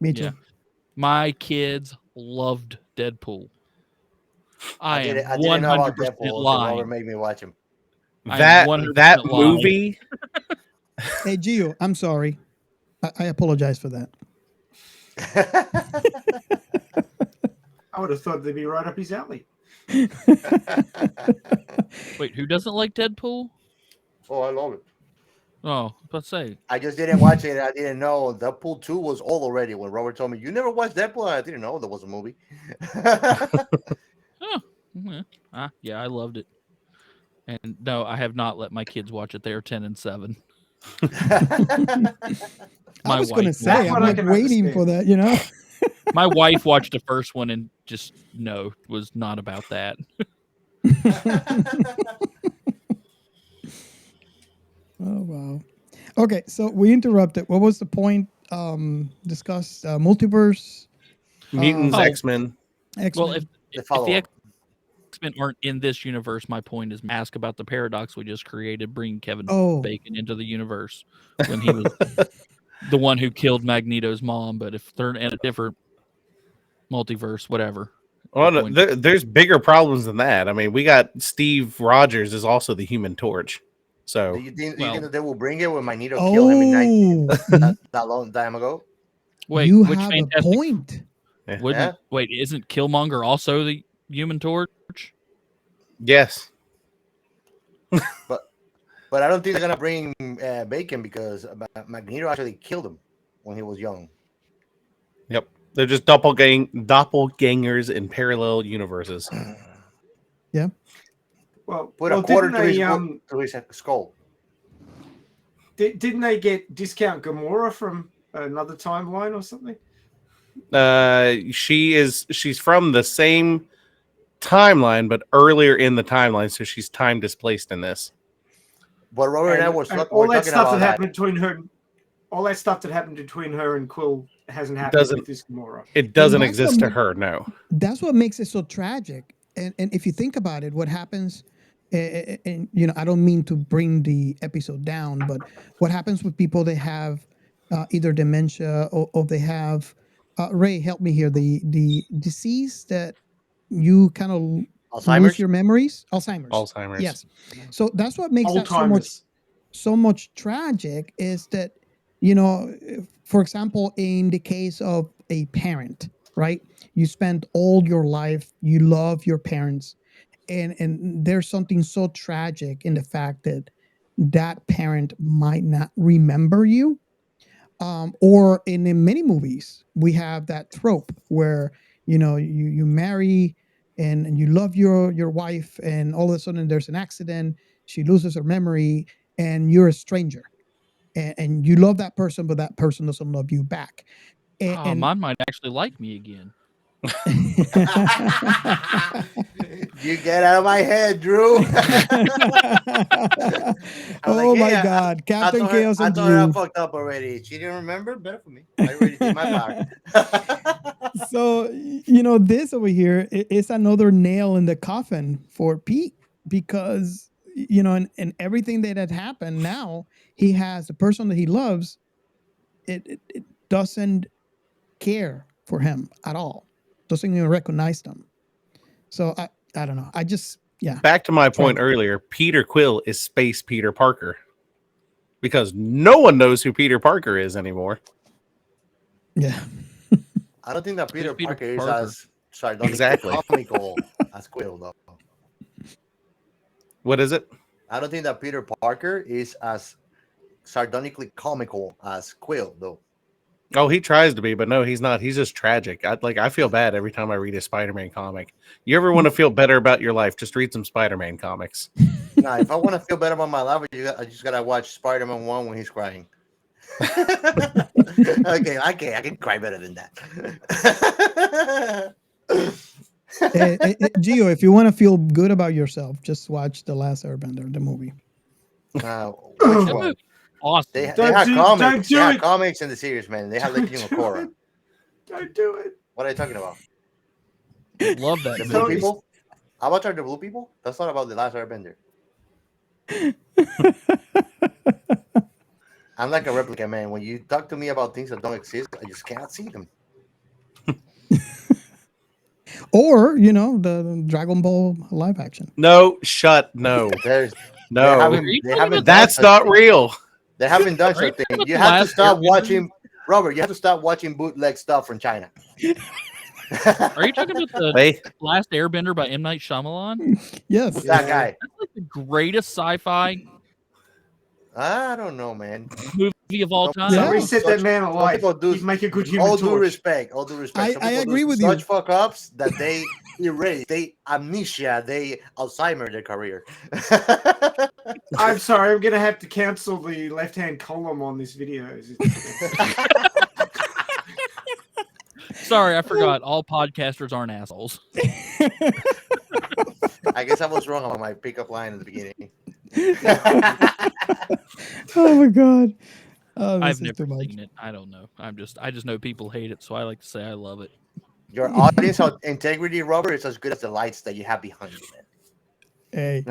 S3: Me too.
S4: Yeah. My kids loved Deadpool. I am
S1: I didn't know about
S4: 100%
S1: Deadpool until Robert
S4: lying.
S1: made me watch him.
S4: I am 100%
S5: That
S4: lying.
S5: movie.
S3: Hey, Gio, I'm sorry. I apologize for that.
S2: I would have thought they'd be right up his alley.
S4: Wait, who doesn't like Deadpool?
S1: Oh, I love it.
S4: Oh, let's say.
S1: I just didn't watch it. I didn't know Deadpool 2 was old already when Robert told me, you never watched Deadpool? I didn't know there was a movie.
S4: Yeah, I loved it. And no, I have not let my kids watch it. They are 10 and 7.
S3: I was going to say, I'm like waiting for that, you know?
S4: My wife watched the first one and just, was not about that.
S3: Oh, wow. Okay, so we interrupted. What was the point? Discuss multiverse?
S5: Mutants, X-Men.
S4: Well, if the
S1: follow-up.
S4: X-Men aren't in this universe, my point is ask about the paradox we just created, bring Kevin Bacon into the universe when he was the one who killed Magneto's mom. But if they're in a different multiverse, whatever.
S5: Well, no, there's bigger problems than that. I mean, we got Steve Rogers is also the Human Torch. So
S1: Do you think that they will bring it when Magneto killed him in that long time ago?
S4: Wait,
S3: you
S4: which
S3: have
S4: fantastic,
S3: a point.
S4: Wait, isn't Killmonger also the Human Torch?
S5: Yes.
S1: but I don't think they're gonna bring Bacon because Magneto actually killed him when he was young.
S5: Yep, they're just doppelgangers in parallel universes.
S3: Yeah.
S2: Well,
S1: put a quarter to his skull.
S2: Didn't they get discount Gamora from another timeline or something?
S5: She's from the same timeline, but earlier in the timeline, so she's time displaced in this.
S1: But Robert and I were
S2: all that
S1: talking
S2: stuff
S1: about
S2: that happened between her, all that stuff that happened between her and Quill hasn't happened with this Gamora.
S5: It doesn't exist to her. No,
S3: that's what makes it so tragic. And if you think about it, what happens? And I don't mean to bring the episode down, but what happens with people that have either dementia or they have Ray, help me here, the disease that you kind of lose your memories, Alzheimer's. Yes. So that's what makes that so much tragic is that, for example, in the case of a parent, right? You spend all your life, you love your parents. And there's something so tragic in the fact that that parent might not remember you. Or in many movies, we have that trope where, you marry and you love your wife and all of a sudden there's an accident, she loses her memory and you're a stranger. And you love that person, but that person doesn't love you back. And
S4: mine might actually like me again.
S1: You get out of my head, Drew.
S3: My God, Captain Chaos and
S1: I thought I
S3: Drew.
S1: fucked up already. She didn't remember. Better for me. I already did my part.
S3: So this over here is another nail in the coffin for Pete because and everything that had happened. Now he has the person that he loves. It doesn't care for him at all. Doesn't even recognize them. So I don't know. I just
S5: Back to my point earlier, Peter Quill is Space Peter Parker. Because no one knows who Peter Parker is anymore.
S3: Yeah.
S1: I don't think that Peter Parker is as comical as Quill, though.
S5: What is it?
S1: I don't think that Peter Parker is as sardonically comical as Quill, though.
S5: Oh, he tries to be, but no, he's not. He's just tragic. I feel bad every time I read a Spider-Man comic. You ever want to feel better about your life? Just read some Spider-Man comics.
S1: Nah, if I want to feel better about my life, I just gotta watch Spider-Man 1 when he's crying. Okay, I can cry better than that.
S3: Gio, if you want to feel good about yourself, just watch The Last Airbender, the movie.
S1: Which one?
S4: Awesome.
S1: They have comics. They have comics in the series, man. They have Legend of Korra.
S2: Don't do it.
S1: What are you talking about?
S4: Love that.
S1: The blue people? Avatar, the blue people? That's not about The Last Airbender. I'm like a replica, man. When you talk to me about things that don't exist, I just cannot see them.
S3: Or the Dragon Ball live action.
S5: No.
S1: There's
S5: No.
S1: they haven't
S5: That's
S1: done
S5: not
S1: such thing.
S5: real.
S1: They haven't done
S4: Are you
S1: such thing.
S4: talking about
S1: You
S4: the
S1: have to
S4: last
S1: stop
S4: Airbender?
S1: watching, Robert. You have to stop watching bootleg stuff from China.
S4: Are you talking about the
S5: Wait.
S4: Last Airbender by M. Night Shyamalan?
S3: Yes.
S1: That guy.
S4: That's like the greatest sci-fi
S1: I don't know, man.
S4: movie of all time.
S3: Yeah.
S2: Reset that man
S1: Some
S2: alive.
S1: people do.
S2: He'd make a good human
S1: All due
S2: torch.
S1: respect. All due respect. Some
S3: I
S1: people
S3: agree
S1: do
S3: with
S1: such
S3: you.
S1: fuck ups that they erase, they amnesia, they Alzheimer their career.
S2: I'm sorry, I'm gonna have to cancel the left-hand column on this video.
S4: Sorry, I forgot. All podcasters aren't assholes.
S1: I guess I was wrong on my pickup line in the beginning.
S3: Oh my god. Oh,
S4: I've
S3: this is
S4: never
S3: too much.
S4: seen it. I don't know. I just know people hate it, so I like to say I love it.
S1: Your audience integrity, Robert, is as good as the lights that you have behind you, man.
S3: Hey.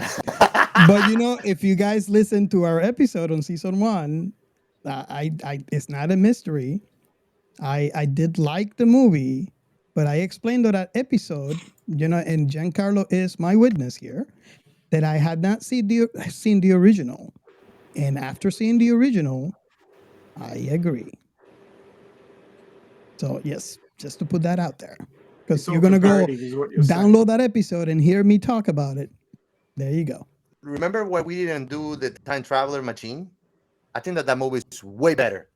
S3: But if you guys listen to our episode on season 1, I it's not a mystery. I did like the movie, but I explained on that episode, and Giancarlo is my witness here, that I had not seen the original. And after seeing the original, I agree. So yes, just to put that out there. Because
S2: It's all
S3: you're gonna go
S2: comparative is what you're saying.
S3: download that episode and hear me talk about it. There you go.
S1: Remember why we didn't do the Time Traveler Machine? I think that movie is way better,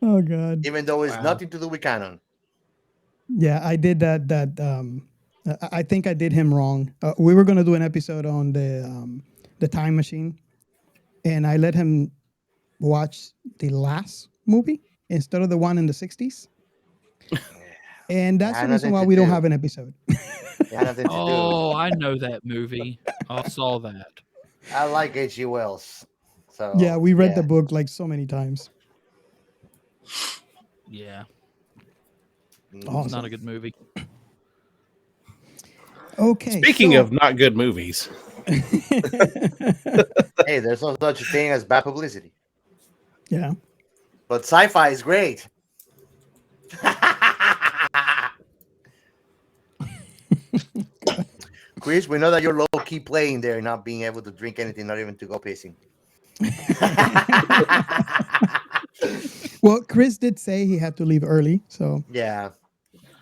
S3: Oh god.
S1: even though it's
S2: Wow.
S1: nothing to do with canon.
S3: Yeah, I did that. I think I did him wrong. We were gonna do an episode on the time machine, and I let him watch the last movie instead of the one in the 60s. And that's
S1: had
S3: the reason
S1: nothing
S3: why
S1: to
S3: we don't
S1: do.
S3: have an episode.
S1: It had nothing to do.
S4: Oh, I know that movie. I saw that.
S1: I like H.G. Wells. So
S3: Yeah, we read
S1: yeah.
S3: the book like so many times.
S4: Yeah,
S1: Mm.
S4: it's
S3: Awesome.
S4: not a good movie.
S3: Okay.
S5: Speaking
S3: so-
S5: of not good movies,
S1: Hey, there's no such thing as bad publicity.
S3: yeah.
S1: But sci-fi is great. Chris, we know that you're low-key playing there, not being able to drink anything, not even to go pissing.
S3: Well, Chris did say he had to leave early, so
S1: Yeah.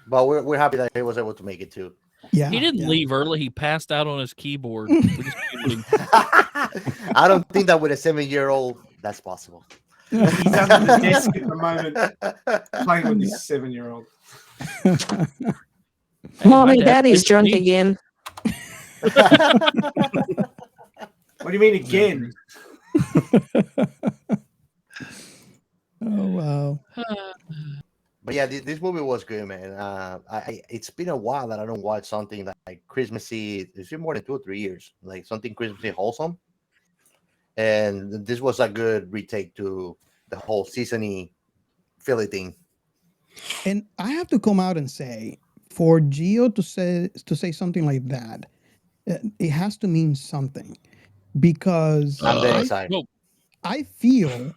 S1: But we're happy that he was able to make it too.
S3: yeah.
S4: He didn't
S3: yeah.
S4: leave early. He passed out on his keyboard. We just muted him.
S1: I don't think that with a 7-year-old that's possible.
S2: He's under the desk at the moment, playing with his 7-year-old.
S4: Hey,
S14: Mommy,
S4: my dad
S14: Daddy's
S4: plays
S14: drunk
S4: me.
S14: again.
S2: What do you mean again?
S3: Oh wow.
S1: But yeah, this movie was good, man. It's been a while that I don't watch something like Christmassy. It's been more than 2 or 3 years, like something Christmassy wholesome. And this was a good retake to the whole seasony Philly thing.
S3: And I have to come out and say, for Gio to say something like that, it has to mean something, because
S1: I'm dead inside.
S3: I feel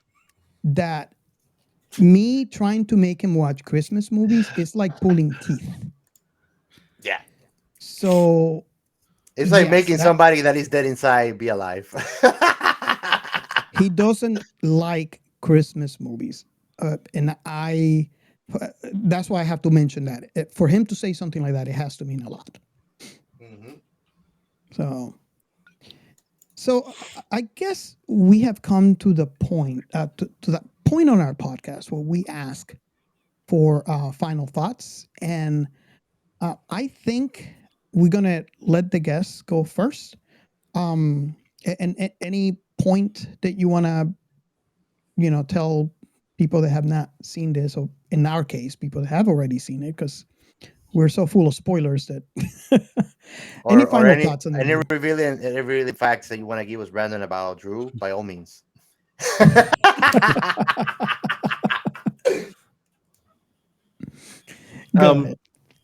S3: that me trying to make him watch Christmas movies is like pulling teeth.
S1: Yeah.
S3: So
S1: It's like
S3: yes,
S1: making somebody that is dead inside be alive.
S3: he doesn't like Christmas movies, and that's why I have to mention that. For him to say something like that, it has to mean a lot.
S1: Mhm.
S3: So I guess we have come to the point, to that point on our podcast where we ask for final thoughts, and I think we're gonna let the guests go first. And any point that you wanna, tell people that have not seen this, or in our case, people that have already seen it, because we're so full of spoilers that. Any final thoughts on
S1: any
S3: that?
S1: revealing facts that you want to give us, Brandon, about Drew? By all means.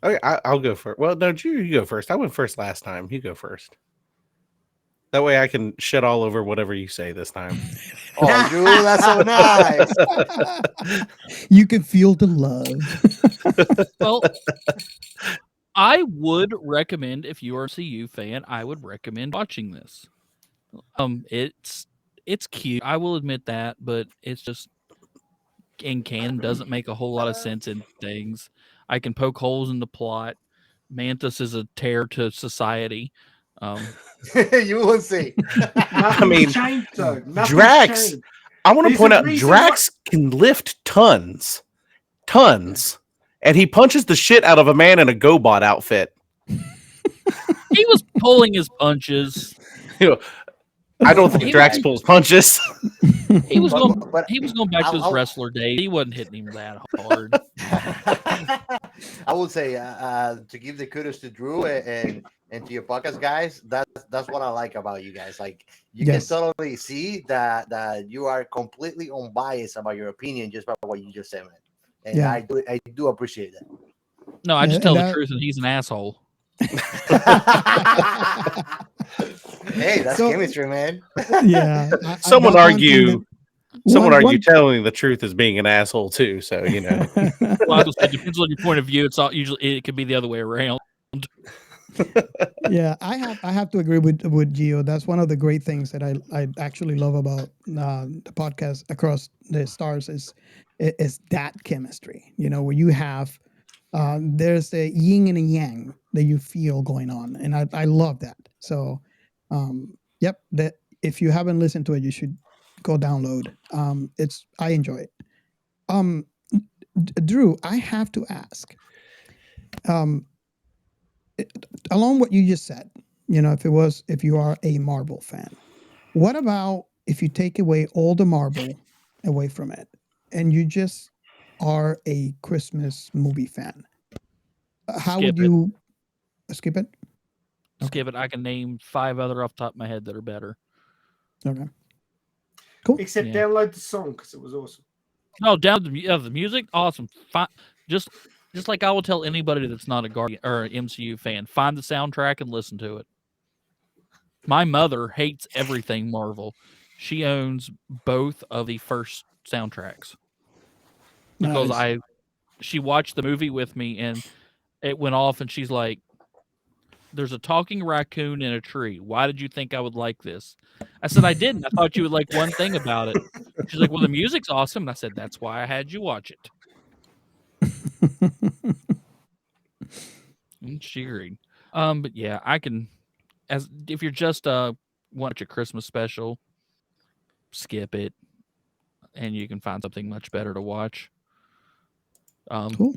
S5: Okay, I'll go first. Well, no, you go first. I went first last time. You go first. That way I can shit all over whatever you say this time.
S1: Oh, Drew, that's so nice.
S3: You can feel the love.
S4: Well, I would recommend, if you are a CU fan, I would recommend watching this. It's cute. I will admit that, but it's just in canon doesn't make a whole lot of sense in things. I can poke holes in the plot. Mantis is a terror to society.
S1: You will see.
S5: I mean,
S2: changed, though. Nothing's
S5: Drax.
S2: changed.
S5: I want to
S2: There's
S5: point
S2: a
S5: out
S2: reason
S5: Drax can lift tons, and he punches the shit out of a man in a GoBot outfit.
S4: He was pulling his punches.
S5: I don't think Drax pulls punches.
S4: He was going.
S1: But
S4: He was going back to his wrestler days. He wasn't hitting him that hard.
S1: I would say to give the kudos to Drew and to your podcast guys. That's what I like about you guys. Like you can totally see that you are completely unbiased about your opinion just by what you just said, man. And I do appreciate that.
S4: No, I just tell the truth, and he's an asshole.
S1: Hey, that's chemistry, man.
S3: Yeah.
S5: Someone argue telling the truth is being an asshole too. So you know,
S4: well, it depends on your point of view. It's all usually it could be the other way around.
S3: Yeah, I have to agree with Gio. That's one of the great things that I actually love about the podcast Across the Stars is that chemistry. You know, where you have there's a yin and a yang that you feel going on, and I love that. So, yep, that if you haven't listened to it, you should go download. I enjoy it. Drew, I have to ask. Along what you just said, you know, if you are a Marvel fan, what about if you take away all the Marvel away from it and you just are a Christmas movie fan? How would you skip it?
S4: Skip it. I can name 5 other off the top of my head that are better.
S3: Okay. Cool.
S2: Except download the song because it was awesome.
S4: No, download the music. Awesome. Just like I will tell anybody that's not a Guardian or an MCU fan, find the soundtrack and listen to it. My mother hates everything Marvel. She owns both of the first soundtracks because she watched the movie with me and it went off and she's like, "There's a talking raccoon in a tree. Why did you think I would like this?" I said, "I didn't. I thought you would like one thing about it." She's like, "Well, the music's awesome." And I said, "That's why I had you watch it." And she agreed. But yeah, I can. If you're just watch a Christmas special, skip it, and you can find something much better to watch.
S3: Cool.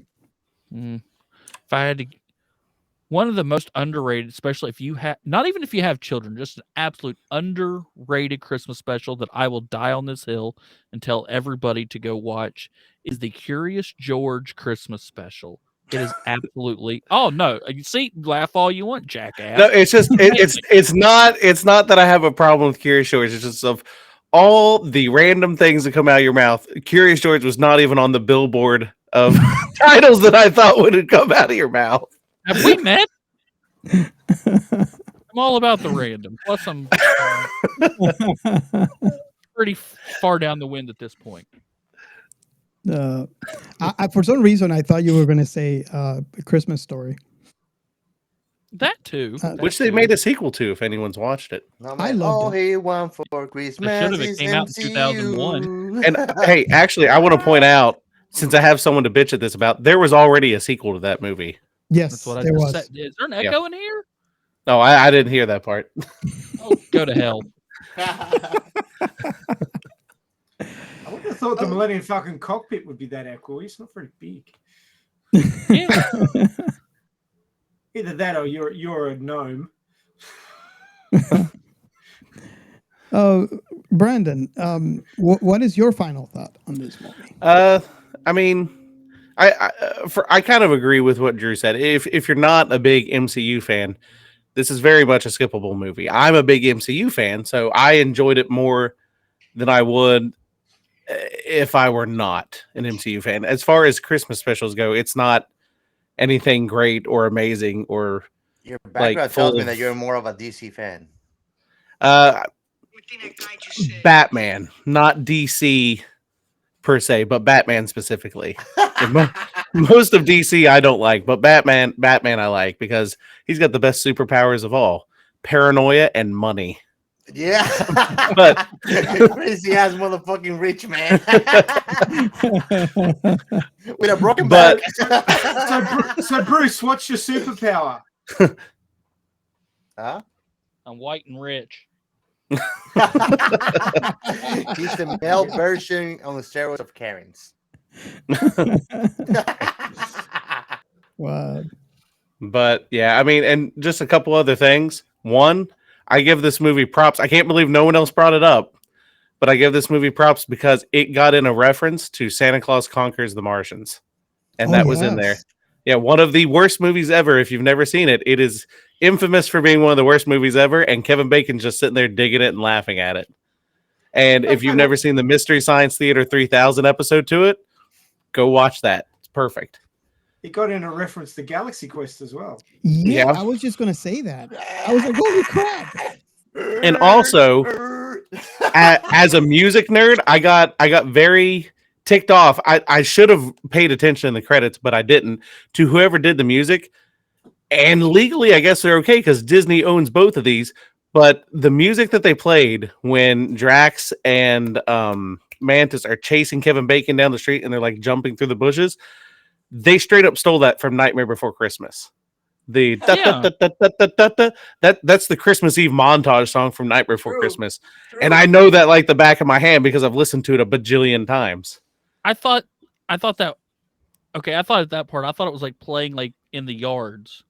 S4: If I had to, one of the most underrated, especially if you have, not even if you have children, just an absolute underrated Christmas special that I will die on this hill and tell everybody to go watch is the Curious George Christmas special. It is absolutely. Oh no! You see, laugh all you want, jackass.
S5: No, it's just it's not that I have a problem with Curious George. It's just of all the random things that come out of your mouth. Curious George was not even on the billboard of titles that I thought would come out of your mouth.
S4: Have we met? I'm all about the random. Plus, I'm pretty far down the wind at this point.
S3: I for some reason I thought you were going to say A Christmas Story.
S4: That too.
S5: Which they made a sequel to, if anyone's watched it.
S1: No,
S3: I loved
S1: it. He won for Christmas.
S4: It came out in 2001.
S5: And hey, actually, I want to point out, since I have someone to bitch at this about, there was already a sequel to that movie.
S3: Yes,
S4: that's what
S3: there was.
S4: Said. Is there an echo in here?
S5: No, I didn't hear that part.
S4: Oh, go to hell.
S2: I would have thought the Millennium Falcon cockpit would be that echoey. It's not very big.
S4: Yeah.
S2: Either that or you're a gnome.
S3: Oh, Brandon, what is your final thought on this movie?
S5: I mean, I kind of agree with what Drew said. If you're not a big MCU fan, this is very much a skippable movie. I'm a big MCU fan, so I enjoyed it more than I would if I were not an MCU fan. As far as Christmas specials go, it's not anything great or amazing or
S1: your background
S5: like
S1: tells me that you're more of a DC fan.
S5: Batman, not DC per se, but Batman specifically. Most of DC I don't like, but Batman I like because he's got the best superpowers of all: paranoia and money.
S1: Yeah,
S5: But
S1: crazy ass motherfucking rich man with a broken
S5: But-
S1: back.
S2: So Bruce, what's your superpower?
S1: Huh?
S4: I'm white and rich.
S1: He's the male version on the steroids of Karen's.
S3: Wow.
S5: But yeah, I mean, and just a couple other things. One, I give this movie props. I can't believe no one else brought it up, but I give this movie props because it got in a reference to Santa Claus Conquers the Martians, and that was in there. Yeah, one of the worst movies ever. If you've never seen it, it is infamous for being one of the worst movies ever, and Kevin Bacon's just sitting there digging it and laughing at it. And if you've never seen the Mystery Science Theater 3000 episode to it, go watch that. It's perfect.
S2: It got in a reference to Galaxy Quest as well.
S3: Yeah,
S5: Yeah.
S3: I was just gonna say that. I was like, holy crap.
S5: And also, as a music nerd, I got very ticked off. I should have paid attention in the credits, but I didn't. To whoever did the music, and legally, I guess they're okay because Disney owns both of these. But the music that they played when Drax and Mantis are chasing Kevin Bacon down the street and they're like jumping through the bushes, they straight up stole that from Nightmare Before Christmas. The that's the Christmas Eve montage song from Nightmare Before Christmas. And I know that like the back of my hand because I've listened to it a bajillion times.
S4: I thought that. Okay, I thought at that part, I thought it was like playing like in the yards.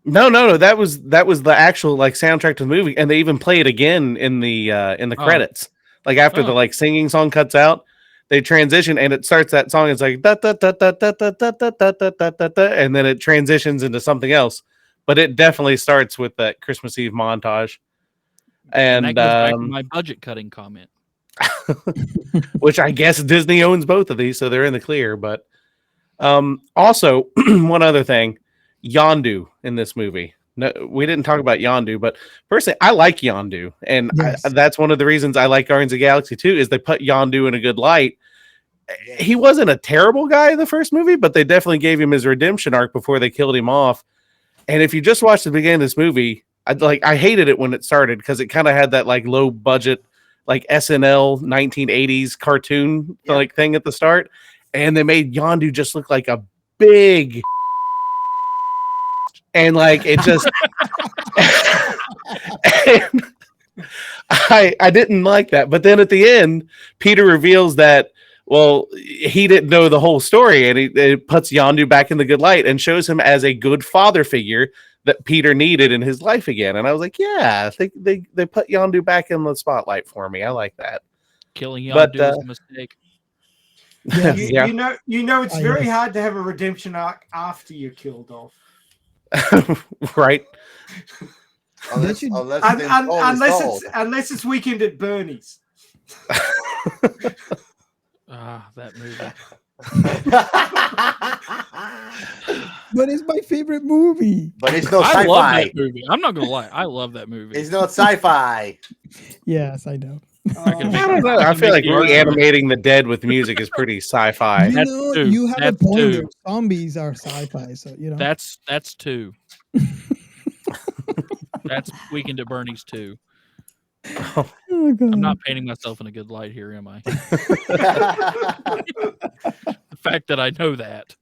S5: No. That was the actual like soundtrack to the movie, and they even play it again in the credits. Like after the like singing song cuts out, they transition and it starts that song. It's like da da da da da da da da da da da da da, and then it transitions into something else. But it definitely starts with that Christmas Eve montage. And
S4: that goes back to my budget cutting comment.
S5: which I guess Disney owns both of these, so they're in the clear. But also one other thing, Yondu in this movie. No, we didn't talk about Yondu, but personally, I like Yondu, and that's one of the reasons I like Guardians of the Galaxy 2 is they put Yondu in a good light. He wasn't a terrible guy in the first movie, but they definitely gave him his redemption arc before they killed him off. And if you just watch the beginning of this movie, I hated it when it started because it kind of had that like low budget, like SNL 1980s cartoon like thing at the start, and they made Yondu just look like a big. And like it just, I didn't like that. But then at the end, Peter reveals that he didn't know the whole story, and it puts Yondu back in the good light and shows him as a good father figure that Peter needed in his life again. And I was like, yeah, they put Yondu back in the spotlight for me. I like that.
S4: Killing Yondu was a mistake.
S2: You know, it's very hard to have a redemption arc after you're killed off.
S5: Right.
S2: Unless it's Weekend at Bernie's.
S4: That movie.
S3: But it's my favorite movie.
S1: But it's no
S4: I
S1: sci-fi.
S4: love that movie. I'm not gonna lie. I love that movie.
S1: It's not sci-fi.
S3: Yes, I know.
S5: I don't know. I feel like reanimating the dead with music is pretty sci-fi.
S3: You know, you have a point there. Zombies are sci-fi, so you know.
S4: That's two. That's Weekend at Bernie's 2.
S3: Oh, God.
S4: I'm not painting myself in a good light here, am I? The fact that I know that.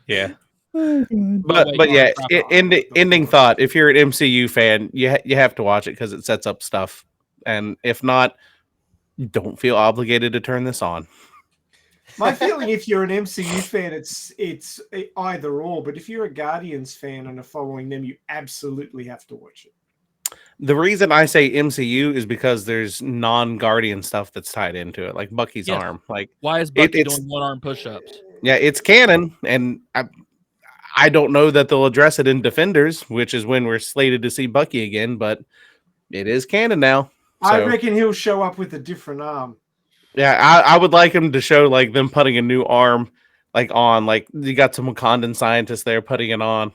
S5: Yeah.
S3: Oh,
S5: But yeah, ending thought. If you're an MCU fan, you have to watch it because it sets up stuff. And if not, don't feel obligated to turn this on.
S2: My feeling, if you're an MCU fan, it's either or. But if you're a Guardians fan and are following them, you absolutely have to watch it.
S5: The reason I say MCU is because there's non-Guardian stuff that's tied into it, like Bucky's arm. Like,
S4: why is Bucky doing one-arm push-ups?
S5: Yeah, it's canon, and I don't know that they'll address it in Defenders, which is when we're slated to see Bucky again, but it is canon now. So.
S2: I reckon he'll show up with a different arm.
S5: Yeah, I would like him to show like them putting a new arm like on, like you got some Wakandan scientists there putting it on,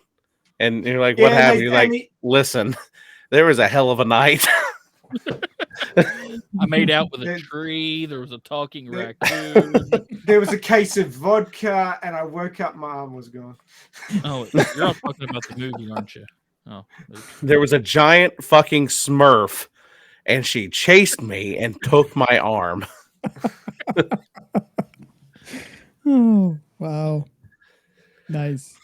S5: and you're like, what happened? You're like, listen, there was a hell of a night.
S4: I made out with a tree. There was a talking raccoon.
S2: There was a case of vodka, and I woke up. My arm was gone.
S4: Oh, you're all talking about the movie, aren't you? Oh,
S5: There was a giant fucking Smurf, and she chased me and took my arm.
S3: Oh, wow. Nice.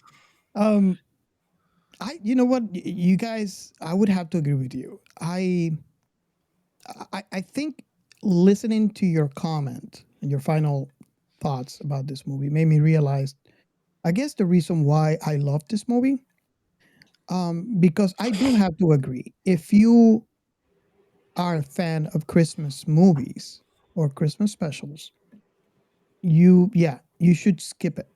S3: You know what, you guys, I would have to agree with you. I think listening to your comment and your final thoughts about this movie made me realize, I guess, the reason why I love this movie. Because I do have to agree. If you are a fan of Christmas movies or Christmas specials, you should skip it.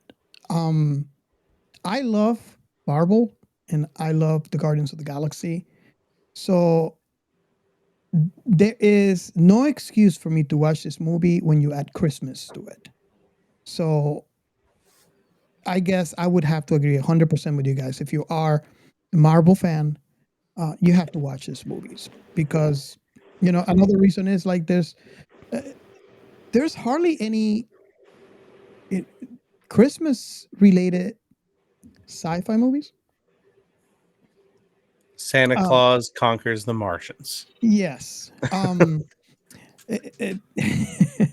S3: I love Marvel and I love the Guardians of the Galaxy. So there is no excuse for me to watch this movie when you add Christmas to it. So I guess I would have to agree 100% with you guys. If you are a Marvel fan, you have to watch these movies because, another reason is like there's hardly any Christmas related sci-fi movies.
S5: Santa Claus conquers the Martians.
S3: Yes.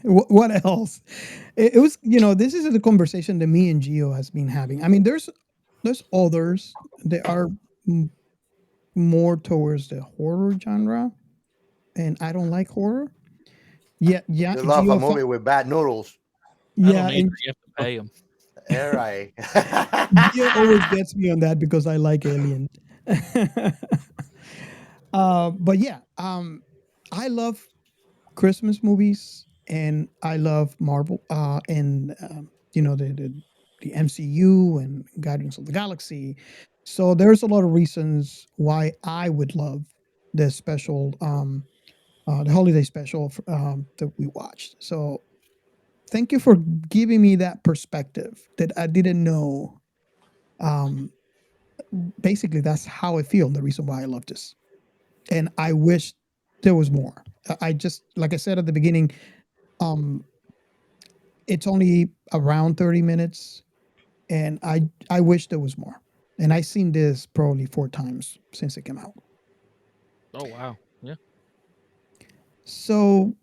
S3: What else? It was, this is the conversation that me and Gio has been having. I mean, there's others that are more towards the horror genre, and I don't like horror. Yeah.
S1: You love a movie with bad noodles.
S3: Yeah,
S4: and you have to pay them.
S1: All right.
S3: Gio always gets me on that because I like Alien. But yeah, I love Christmas movies and I love Marvel and the MCU and Guardians of the Galaxy. So there's a lot of reasons why I would love the special the holiday special that we watched. So thank you for giving me that perspective that I didn't know. Basically that's how I feel, the reason why I love this. And I wish there was more. I just, like I said at the beginning, it's only around 30 minutes and I wish there was more. And I've seen this probably 4 times since it came out.
S4: Oh, wow. Yeah.
S3: So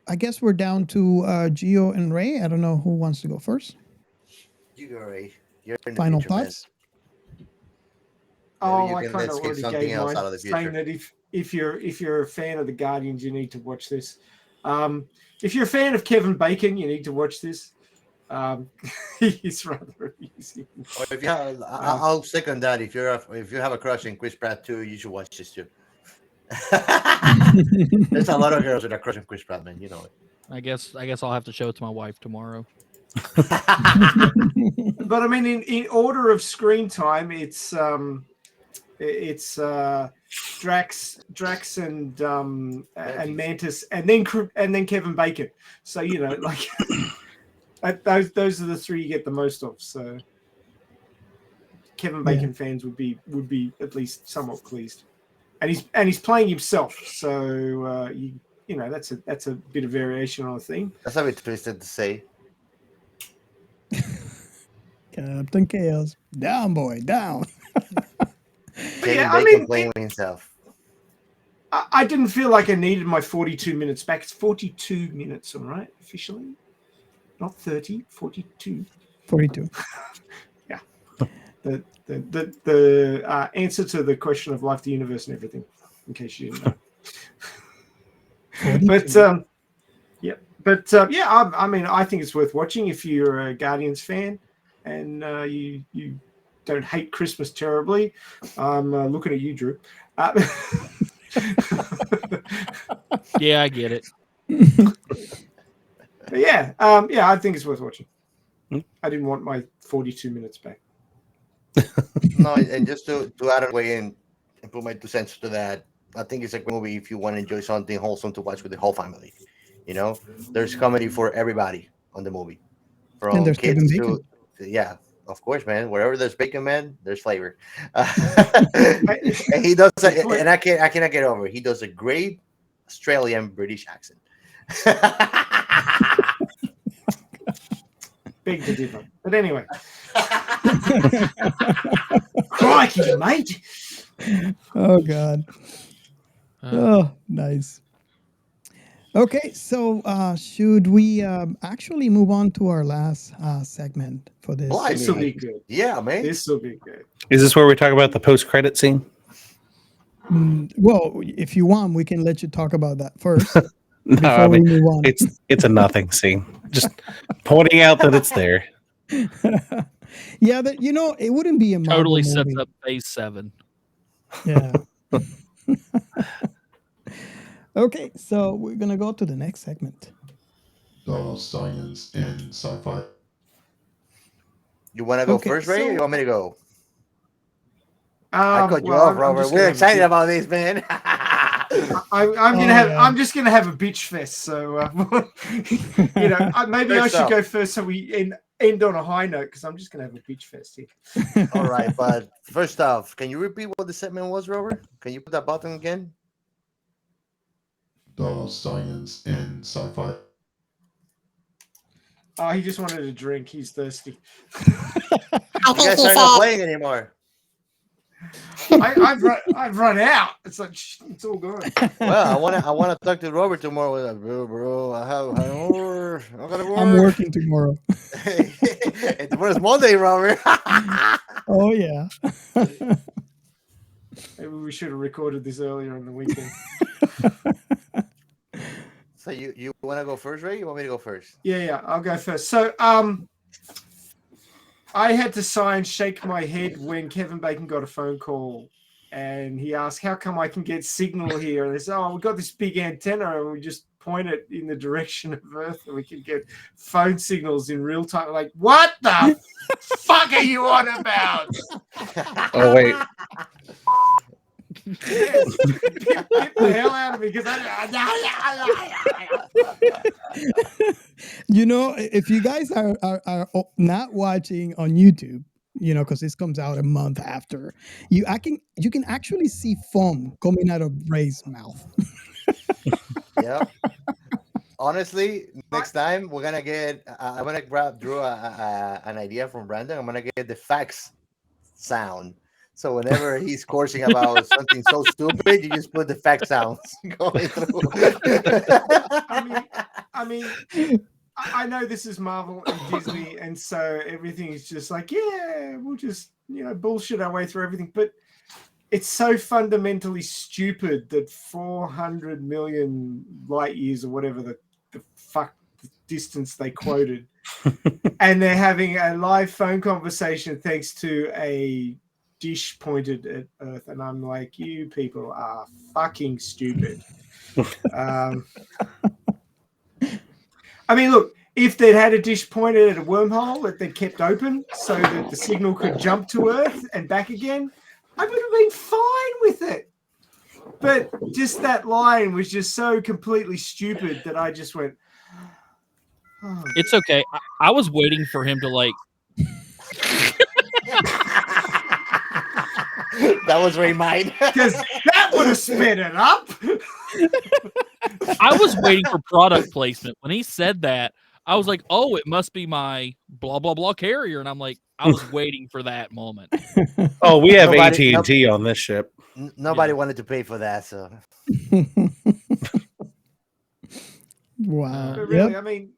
S3: I guess we're down to Gio and Ray. I don't know who wants to go first.
S1: You go, Ray. You're in the
S3: Final
S1: future, man.
S3: thoughts?
S2: Oh,
S1: you
S2: I
S1: can
S2: kind of
S1: skip
S2: already
S1: something
S2: gave
S1: else
S2: mine,
S1: out of the future.
S2: saying that if you're a fan of the Guardians, you need to watch this. If you're a fan of Kevin Bacon, you need to watch this. He's rather amusing.
S1: Or if you have, I'll second that. If you have a crush in Chris Pratt too, you should watch this too. There's a lot of girls with a crush on Chris Pratt, man. You know it.
S4: I guess I'll have to show it to my wife tomorrow.
S2: But I mean, in order of screen time, it's Drax and Mantis, and then Kevin Bacon. So like those are the 3 you get the most of. So Kevin Bacon fans would be at least somewhat pleased, and he's playing himself. So that's a bit of variation on the theme.
S1: That's a bit twisted to say.
S3: Captain Chaos, down boy, down.
S1: Kevin Bacon playing with himself.
S2: I didn't feel like I needed my 42 minutes back. It's 42 minutes, all right, officially. Not 30, 42.
S3: 42.
S2: Yeah. The answer to the question of life, the universe, and everything, in case you didn't know. I mean, I think it's worth watching if you're a Guardians fan and you don't hate Christmas terribly. I'm looking at you, Drew.
S4: Yeah, I get it.
S2: I think it's worth watching. I didn't want my 42 minutes back.
S1: No, and just to add a way and put my 2 cents to that, I think it's a great movie if you want to enjoy something wholesome to watch with the whole family. There's comedy for everybody on the movie, from kids to of course, man. Wherever there's bacon, man, there's flavor. And he does, and I cannot get over it. He does a great Australian British accent.
S2: Big to differ. But anyway. Crikey, mate.
S3: Oh God. Oh, nice. Okay, so should we actually move on to our last segment for this?
S2: This will be good.
S1: Yeah, man.
S2: This will be good.
S5: Is this where we talk about the post-credit scene?
S3: Well, if you want, we can let you talk about that first.
S5: No,
S3: before we move on.
S5: it's a nothing scene. Just pointing out that it's there.
S3: Yeah, that it wouldn't be a Marvel
S4: Totally
S3: movie.
S4: sets up phase 7.
S3: Yeah. Okay, so we're gonna go to the next segment.
S7: The science in sci-fi.
S1: You want to go
S3: Okay,
S1: first, Ray, or
S3: so-
S1: you want me to go? I cut you
S2: well,
S1: off,
S2: I'm
S1: Robert.
S2: just
S1: We're
S2: gonna
S1: excited
S2: have
S1: about this, man.
S2: I'm just gonna have a bitch fest. So maybe I
S1: First
S2: should
S1: up.
S2: go first so we end on a high note because I'm just gonna have a bitch fest here.
S1: All right, but first off, can you repeat what the segment was, Robert? Can you put that button again?
S7: The science in sci-fi.
S2: Oh, he just wanted a drink. He's thirsty.
S1: You guys are not playing anymore.
S2: I've run out. It's like it's all gone.
S1: Well, I wanna talk to Robert tomorrow. Like, bro, I gotta work.
S3: I'm working tomorrow.
S1: And tomorrow's Monday, Robert.
S3: Oh yeah.
S2: Maybe we should have recorded this earlier in the weekend.
S1: So you want to go first, Ray? You want me to go first?
S2: Yeah, I'll go first. So, I had to shake my head when Kevin Bacon got a phone call, and he asked, "How come I can get signal here?" And they said, "Oh, we got this big antenna, and we just point it in the direction of Earth, and we can get phone signals in real time." Like, what the fuck are you on about?
S5: Oh wait.
S2: Yes. Get the hell out of me because
S3: if you guys are not watching on YouTube, because this comes out a month after, you can actually see foam coming out of Ray's mouth.
S1: Yeah. Honestly, next time we're gonna get. I'm gonna grab Drew an idea from Brandon. I'm gonna get the fax sound. So whenever he's coursing about something so stupid, you just put the fact sounds going through.
S2: I know this is Marvel and Disney, and so everything is just like, yeah, we'll just bullshit our way through everything. But it's so fundamentally stupid that 400 million light years or whatever the fuck distance they quoted, and they're having a live phone conversation thanks to a dish pointed at Earth, and I'm like, you people are fucking stupid. Look, if they'd had a dish pointed at a wormhole that they kept open so that the signal could jump to Earth and back again, I would have been fine with it. But just that line was just so completely stupid that I just went, oh.
S4: It's okay. I was waiting for him to
S1: That was Ray mine.
S2: Because that would have sped it up.
S4: I was waiting for product placement. When he said that, I was like, oh, it must be my blah, blah, blah carrier. And I'm like, I was waiting for that moment.
S5: Oh, we have AT&T on this ship.
S1: Nobody wanted to pay for that, so.
S3: Wow.
S2: But really,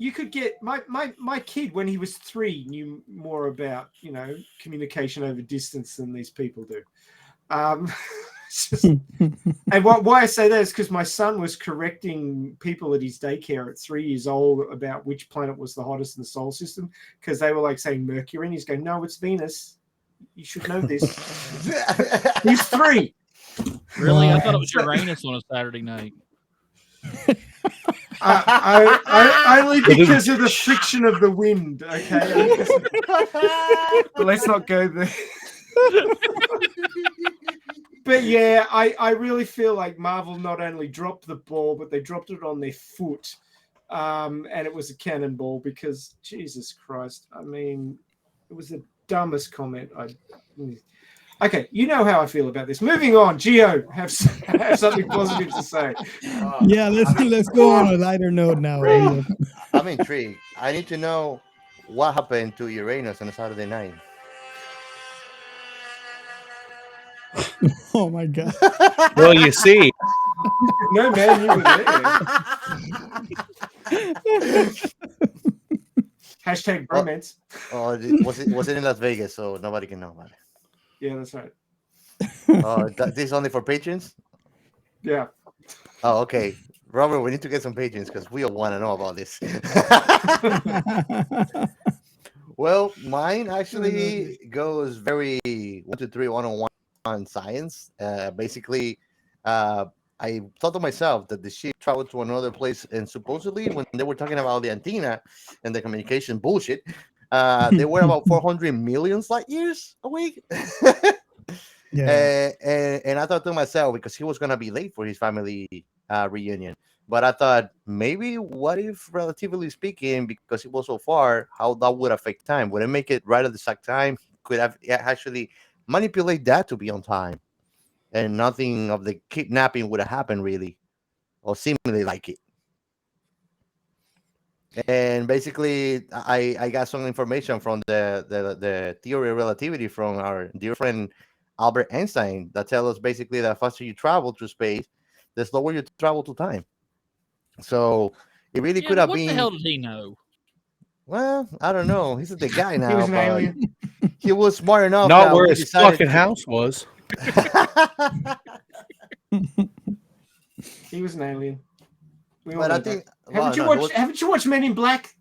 S2: you could get my kid when he was 3 knew more about communication over distance than these people do. And why I say that is because my son was correcting people at his daycare at 3 years old about which planet was the hottest in the solar system, because they were saying Mercury, and he's going, no, it's Venus. You should know this. He's 3.
S4: Really? I thought it was Uranus on a Saturday night.
S2: Only because of the friction of the wind. Okay, let's not go there. But yeah, I really feel like Marvel not only dropped the ball, but they dropped it on their foot, and it was a cannonball because Jesus Christ, it was the dumbest comment. Okay, you know how I feel about this. Moving on, Geo, have something positive to say.
S3: Yeah, let's go on a lighter note now. Leo.
S1: I'm intrigued. I need to know what happened to Uranus on a Saturday night.
S3: Oh my god.
S5: Well, you see,
S2: No, man, you were there. Hashtag bromance.
S1: Oh, was it in Las Vegas? So nobody can know about it.
S2: Yeah, that's right.
S1: This is only for patrons.
S2: Yeah.
S1: Oh, okay. Robert, we need to get some patrons because we all want to know about this. Well, mine actually goes very 1, 2, 3, 101 on science. Basically, I thought to myself that the ship traveled to another place, and supposedly, when they were talking about the antenna and the communication bullshit, they were about 400 million light years away.
S3: Yeah.
S1: And I thought to myself, because he was gonna be late for his family reunion, but I thought maybe what if, relatively speaking, because it was so far, how that would affect time? Would it make it right at the exact time? Could have actually manipulate that to be on time, and nothing of the kidnapping would have happened really, or seemingly like it. And basically, I got some information from the theory of relativity from our dear friend Albert Einstein that tell us basically that faster you travel through space, the slower you travel to time. So it really could have
S4: what the
S1: been.
S4: hell did he know?
S1: Well, I don't know. He's the guy now.
S2: He was an
S1: but
S2: alien.
S1: He was smart enough.
S5: not
S1: that
S5: where
S1: we
S5: his
S1: decided
S5: fucking
S1: to-
S5: house was.
S2: He was an alien. We all
S1: But
S2: know
S1: I think
S2: that. Haven't you watched Men in Black?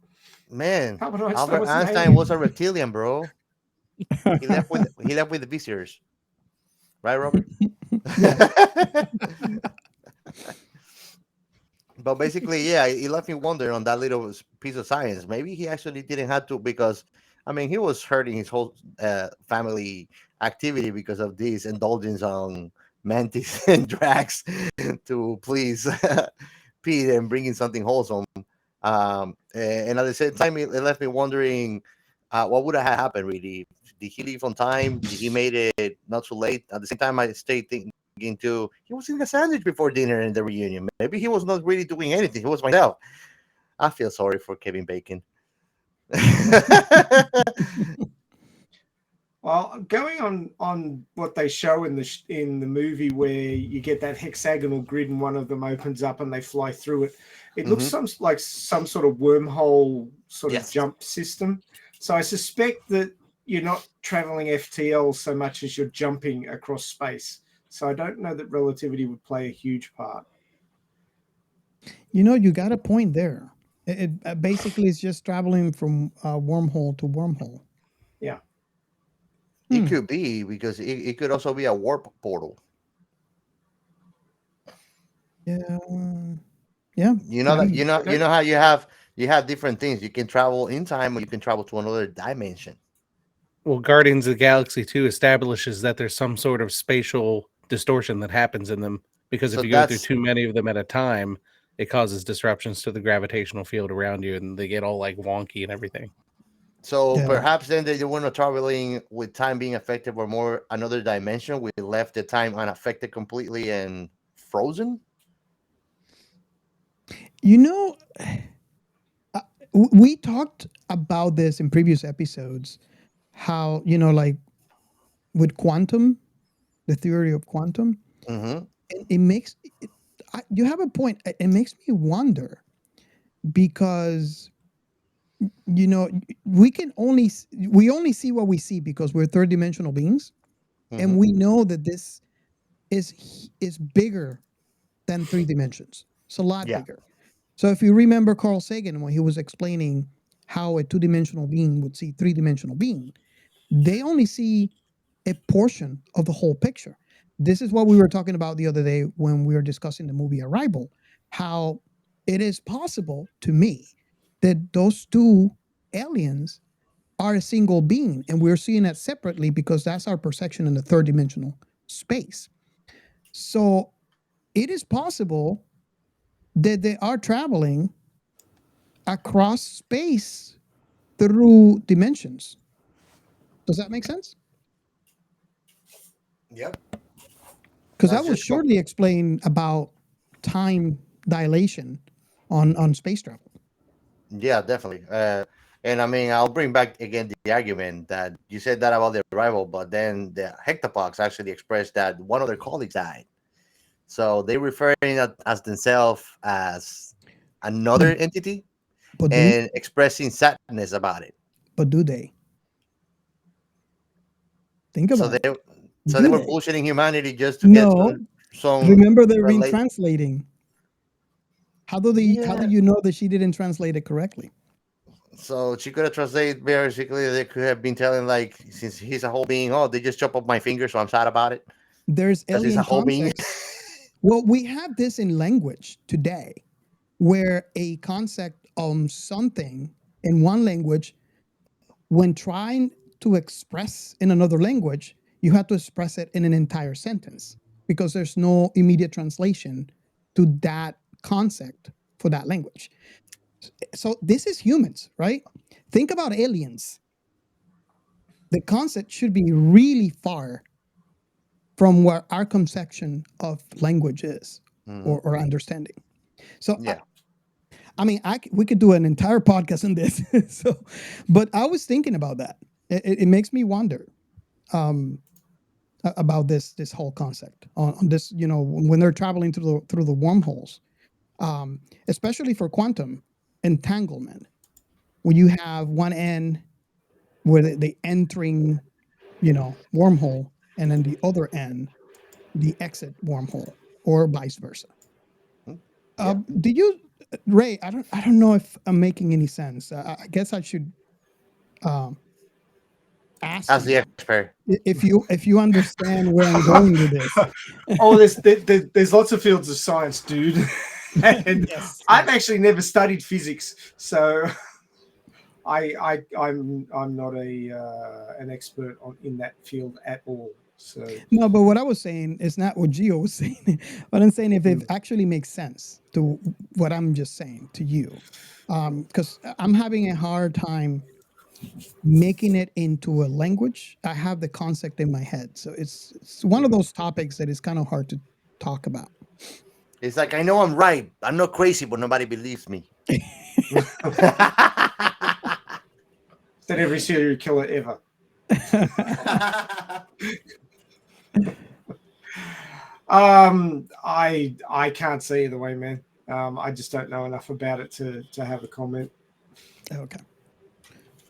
S1: Man,
S2: Albert Einstein
S1: Albert
S2: was an
S1: Einstein
S2: alien.
S1: was a reptilian, bro. He left with the visitors, right, Robert? But basically, yeah, it left me wondering on that little piece of science. Maybe he actually didn't have to, because I mean, he was hurting his whole family activity because of this indulgence on Mantis and Drax to please Pete and bringing something wholesome. And at the same time, it left me wondering what would have happened really. Did he leave on time? Did he made it not too late? At the same time, I stayed thinking too, he was eating a sandwich before dinner in the reunion. Maybe he was not really doing anything. He was myself. I feel sorry for Kevin Bacon.
S2: Well, going on what they show in the movie, where you get that hexagonal grid and one of them opens up and they fly through it, it looks like some sort of wormhole sort of jump system. So I suspect that you're not traveling FTL so much as you're jumping across space. So I don't know that relativity would play a huge part.
S3: You know, you got a point there. It basically is just traveling from wormhole to wormhole.
S2: Yeah.
S1: It could be, because it could also be a warp portal.
S3: Yeah. Yeah.
S1: You know that you know how you have different things. You can travel in time, or you can travel to another dimension.
S5: Well, Guardians of the Galaxy 2 establishes that there's some sort of spatial distortion that happens in them, because
S1: So
S5: if you go through too many of them at a time, it causes disruptions to the gravitational field around you, and they get all like wonky and everything.
S1: So perhaps then they were not traveling with time being affected, or more another dimension. We left the time unaffected completely and frozen.
S3: You know, we talked about this in previous episodes, how, you know, like with quantum, the theory of quantum, it makes, you have a point. It makes me wonder, because, you know, we only see what we see because we're third dimensional beings. And we know that this is bigger than 3 dimensions. It's a lot bigger. So if you remember Carl Sagan, when he was explaining how a 2-dimensional being would see 3-dimensional being, they only see a portion of the whole picture. This is what we were talking about the other day when we were discussing the movie Arrival, how it is possible to me that those 2 aliens are a single being, and we're seeing that separately because that's our perception in the 3rd-dimensional space. So it is possible that they are traveling across space through dimensions. Does that make sense?
S1: Yep.
S3: Because that
S1: That's
S3: will
S1: just co-
S3: surely explain about time dilation on space travel.
S1: Yeah, definitely. And I mean, I'll bring back again the argument that you said that about the arrival, but then the hectopox actually expressed that one of their colleagues died. So they referring as themselves as another
S3: But
S1: entity
S3: but do
S1: and expressing sadness about it.
S3: but do they think
S1: So
S3: about
S1: they
S3: it?
S1: so they
S3: Do
S1: were
S3: they?
S1: bullshitting humanity just to get
S3: No.
S1: some
S3: Remember they're
S1: relate.
S3: retranslating. How do
S1: Yeah.
S3: you know that she didn't translate it correctly?
S1: So she could have translated basically. They could have been telling like, since he's a whole being, oh, they just chop up my finger, so I'm sad about it
S3: There's
S1: because he's a
S3: alien
S1: whole being.
S3: concepts. Well, we have this in language today, where a concept on something in one language, when trying to express in another language, you have to express it in an entire sentence because there's no immediate translation to that concept for that language. So this is humans, right? Think about aliens. The concept should be really far from where our conception of language is
S1: Mhm.
S3: or understanding. So
S1: Yeah.
S3: I mean, we could do an entire podcast on this. So, but I was thinking about that. It makes me wonder about this whole concept on this. You know, when they're traveling through the wormholes, especially for quantum entanglement, when you have one end where they entering, you know, wormhole, and then the other end, the exit wormhole, or vice versa.
S1: Yeah.
S3: Did you, Ray? I don't know if I'm making any sense. I guess I should ask
S1: As the
S3: you
S1: expert.
S3: if you understand where I'm going with this.
S2: Oh, there's lots of fields of science, dude. And
S3: Yes,
S2: I've actually never studied physics, so I'm not an expert in that field at all. So
S3: No, but what I was saying is not what Gio was saying. But I'm saying if it actually makes sense to what I'm just saying to you, because I'm having a hard time making it into a language. I have the concept in my head, so it's one of those topics that is kind of hard to talk about.
S1: It's like, I know I'm right. I'm not crazy, but nobody believes me.
S2: that every serial killer ever. I can't say either way, man. I just don't know enough about it to have a comment.
S3: Okay.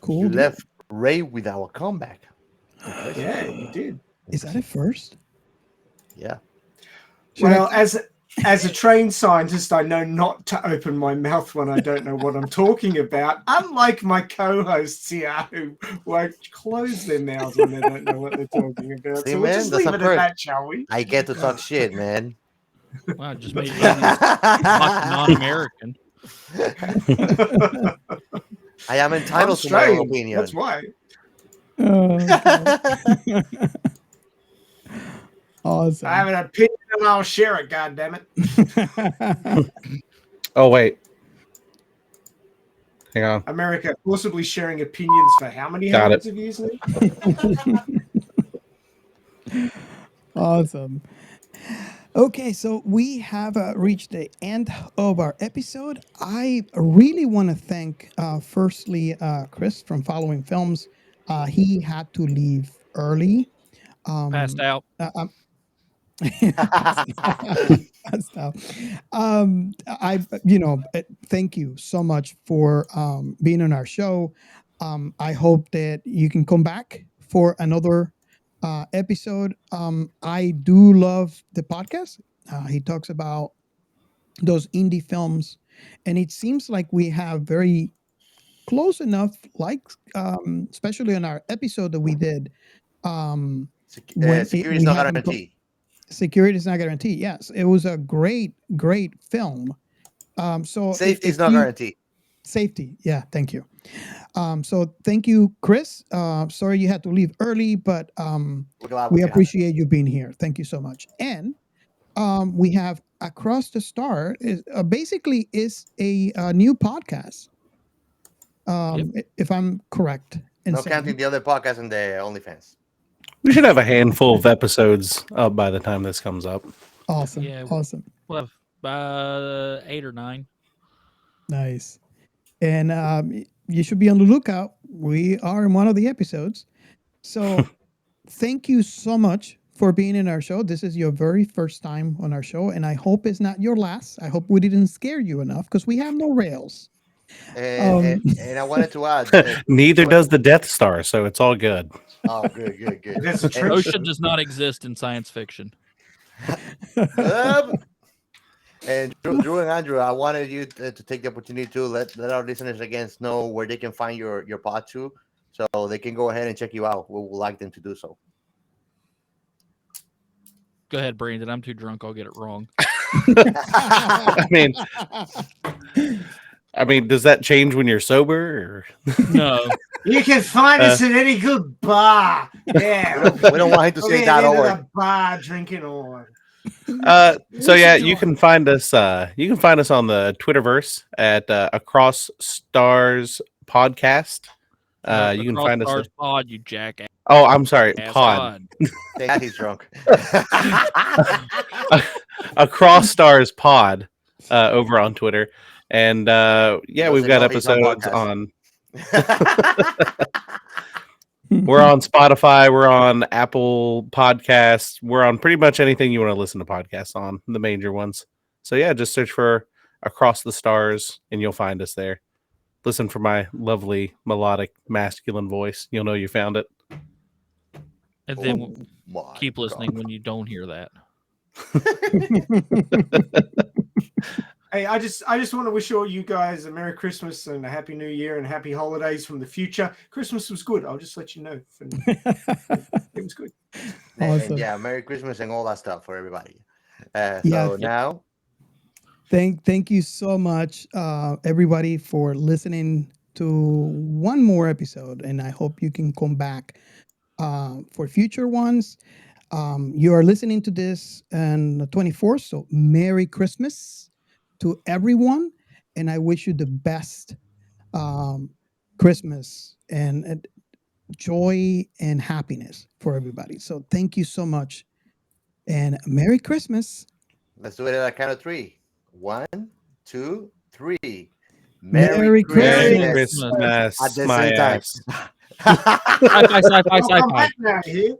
S3: Cool.
S1: You
S3: dude.
S1: left Ray without a comeback.
S2: Yeah, you did.
S3: Is that a first?
S1: Yeah.
S2: Well, as a trained scientist, I know not to open my mouth when I don't know what I'm talking about, unlike my co-hosts here who won't close their mouths when they don't know what they're talking about.
S1: See,
S2: So we'll
S1: man,
S2: just
S1: that's
S2: leave
S1: a
S2: it at
S1: perk.
S2: that, shall we?
S1: I get to talk shit, man.
S4: Wow, just made you non-American.
S1: I am
S2: I'm
S1: entitled to my own
S2: Australian.
S1: opinion.
S2: That's why.
S3: Awesome.
S2: I have an opinion and I'll share it, goddammit.
S5: Oh wait. Hang on.
S2: America forcibly sharing opinions for how many
S5: Got
S2: hundreds
S5: it.
S2: of years now?
S3: Awesome. Okay, so we have reached the end of our episode. I really want to thank, firstly, Chris from Following Films. He had to leave early.
S4: Passed out.
S3: Passed out. Thank you so much for being on our show. I hope that you can come back for another episode. I do love the podcast. He talks about those indie films, and it seems like we have very close enough, like especially on our episode that we did when
S1: Security is
S3: we
S1: not
S3: had him
S1: guaranteed.
S3: Security is not guaranteed. Yes, it was a great film. So
S1: Safety
S3: if
S1: is not
S3: you
S1: guaranteed.
S3: safety, yeah, thank you. So thank you, Chris. Sorry you had to leave early, but
S1: We're glad
S3: we
S1: you have it.
S3: appreciate you being here. Thank you so much. And we have Across the Star is basically is a new podcast. If I'm correct in
S1: No
S3: saying.
S1: counting the other podcast and the OnlyFans.
S5: We should have a handful of episodes up by the time this comes up.
S3: Awesome.
S4: Yeah,
S3: Awesome.
S4: We'll have 8 or 9.
S3: Nice. And you should be on the lookout. We are in one of the episodes. So thank you so much for being in our show. This is your very first time on our show, and I hope it's not your last. I hope we didn't scare you enough because we have no rails.
S1: And I wanted to add,
S5: Neither does the Death Star, so it's all good.
S1: Oh, good.
S2: That's a
S1: And-
S2: trench.
S4: Ocean does not exist in science fiction.
S1: And Drew and Andrew, I wanted you to take the opportunity to let our listeners again know where they can find your pod too, so they can go ahead and check you out. We would like them to do so.
S4: Go ahead, Brandon. I'm too drunk. I'll get it wrong.
S5: I mean, does that change when you're sober? Or?
S4: No.
S2: You can find us at any good bar. Yeah,
S1: we don't want him to say that
S2: over
S1: or
S2: the bar drinking on.
S5: So yeah, you can find us. You can find us on the Twitterverse at Across Stars Podcast. You can find us.
S4: Stars Pod, you jackass.
S5: Oh, I'm sorry, Pod.
S1: He's drunk.
S5: Across Stars Pod over on Twitter, and yeah, we've got episodes on. We're on Spotify. We're on Apple Podcasts. We're on pretty much anything you want to listen to podcasts on, the major ones. So yeah, just search for Across the Stars and you'll find us there. Listen for my lovely melodic masculine voice. You'll know you found it.
S4: And then keep listening when you don't hear that.
S2: Hey, I just want to wish all you guys a Merry Christmas and a Happy New Year and Happy Holidays from the future. Christmas was good. I'll just let you know. It was good.
S3: Awesome.
S1: And yeah, Merry Christmas and all that stuff for everybody. Now,
S3: thank you so much, everybody, for listening to one more episode, and I hope you can come back for future ones. You are listening to this on the 24th, so Merry Christmas to everyone, and I wish you the best Christmas and joy and happiness for everybody. So thank you so much, and Merry Christmas.
S1: let's do it at a count of 3. 1, 2, 3.
S3: Merry
S5: Merry
S3: Christmas.
S5: Christmas,
S1: At the
S5: my
S1: same time.
S5: ass.
S4: Sci-fi.
S2: Come back now, here.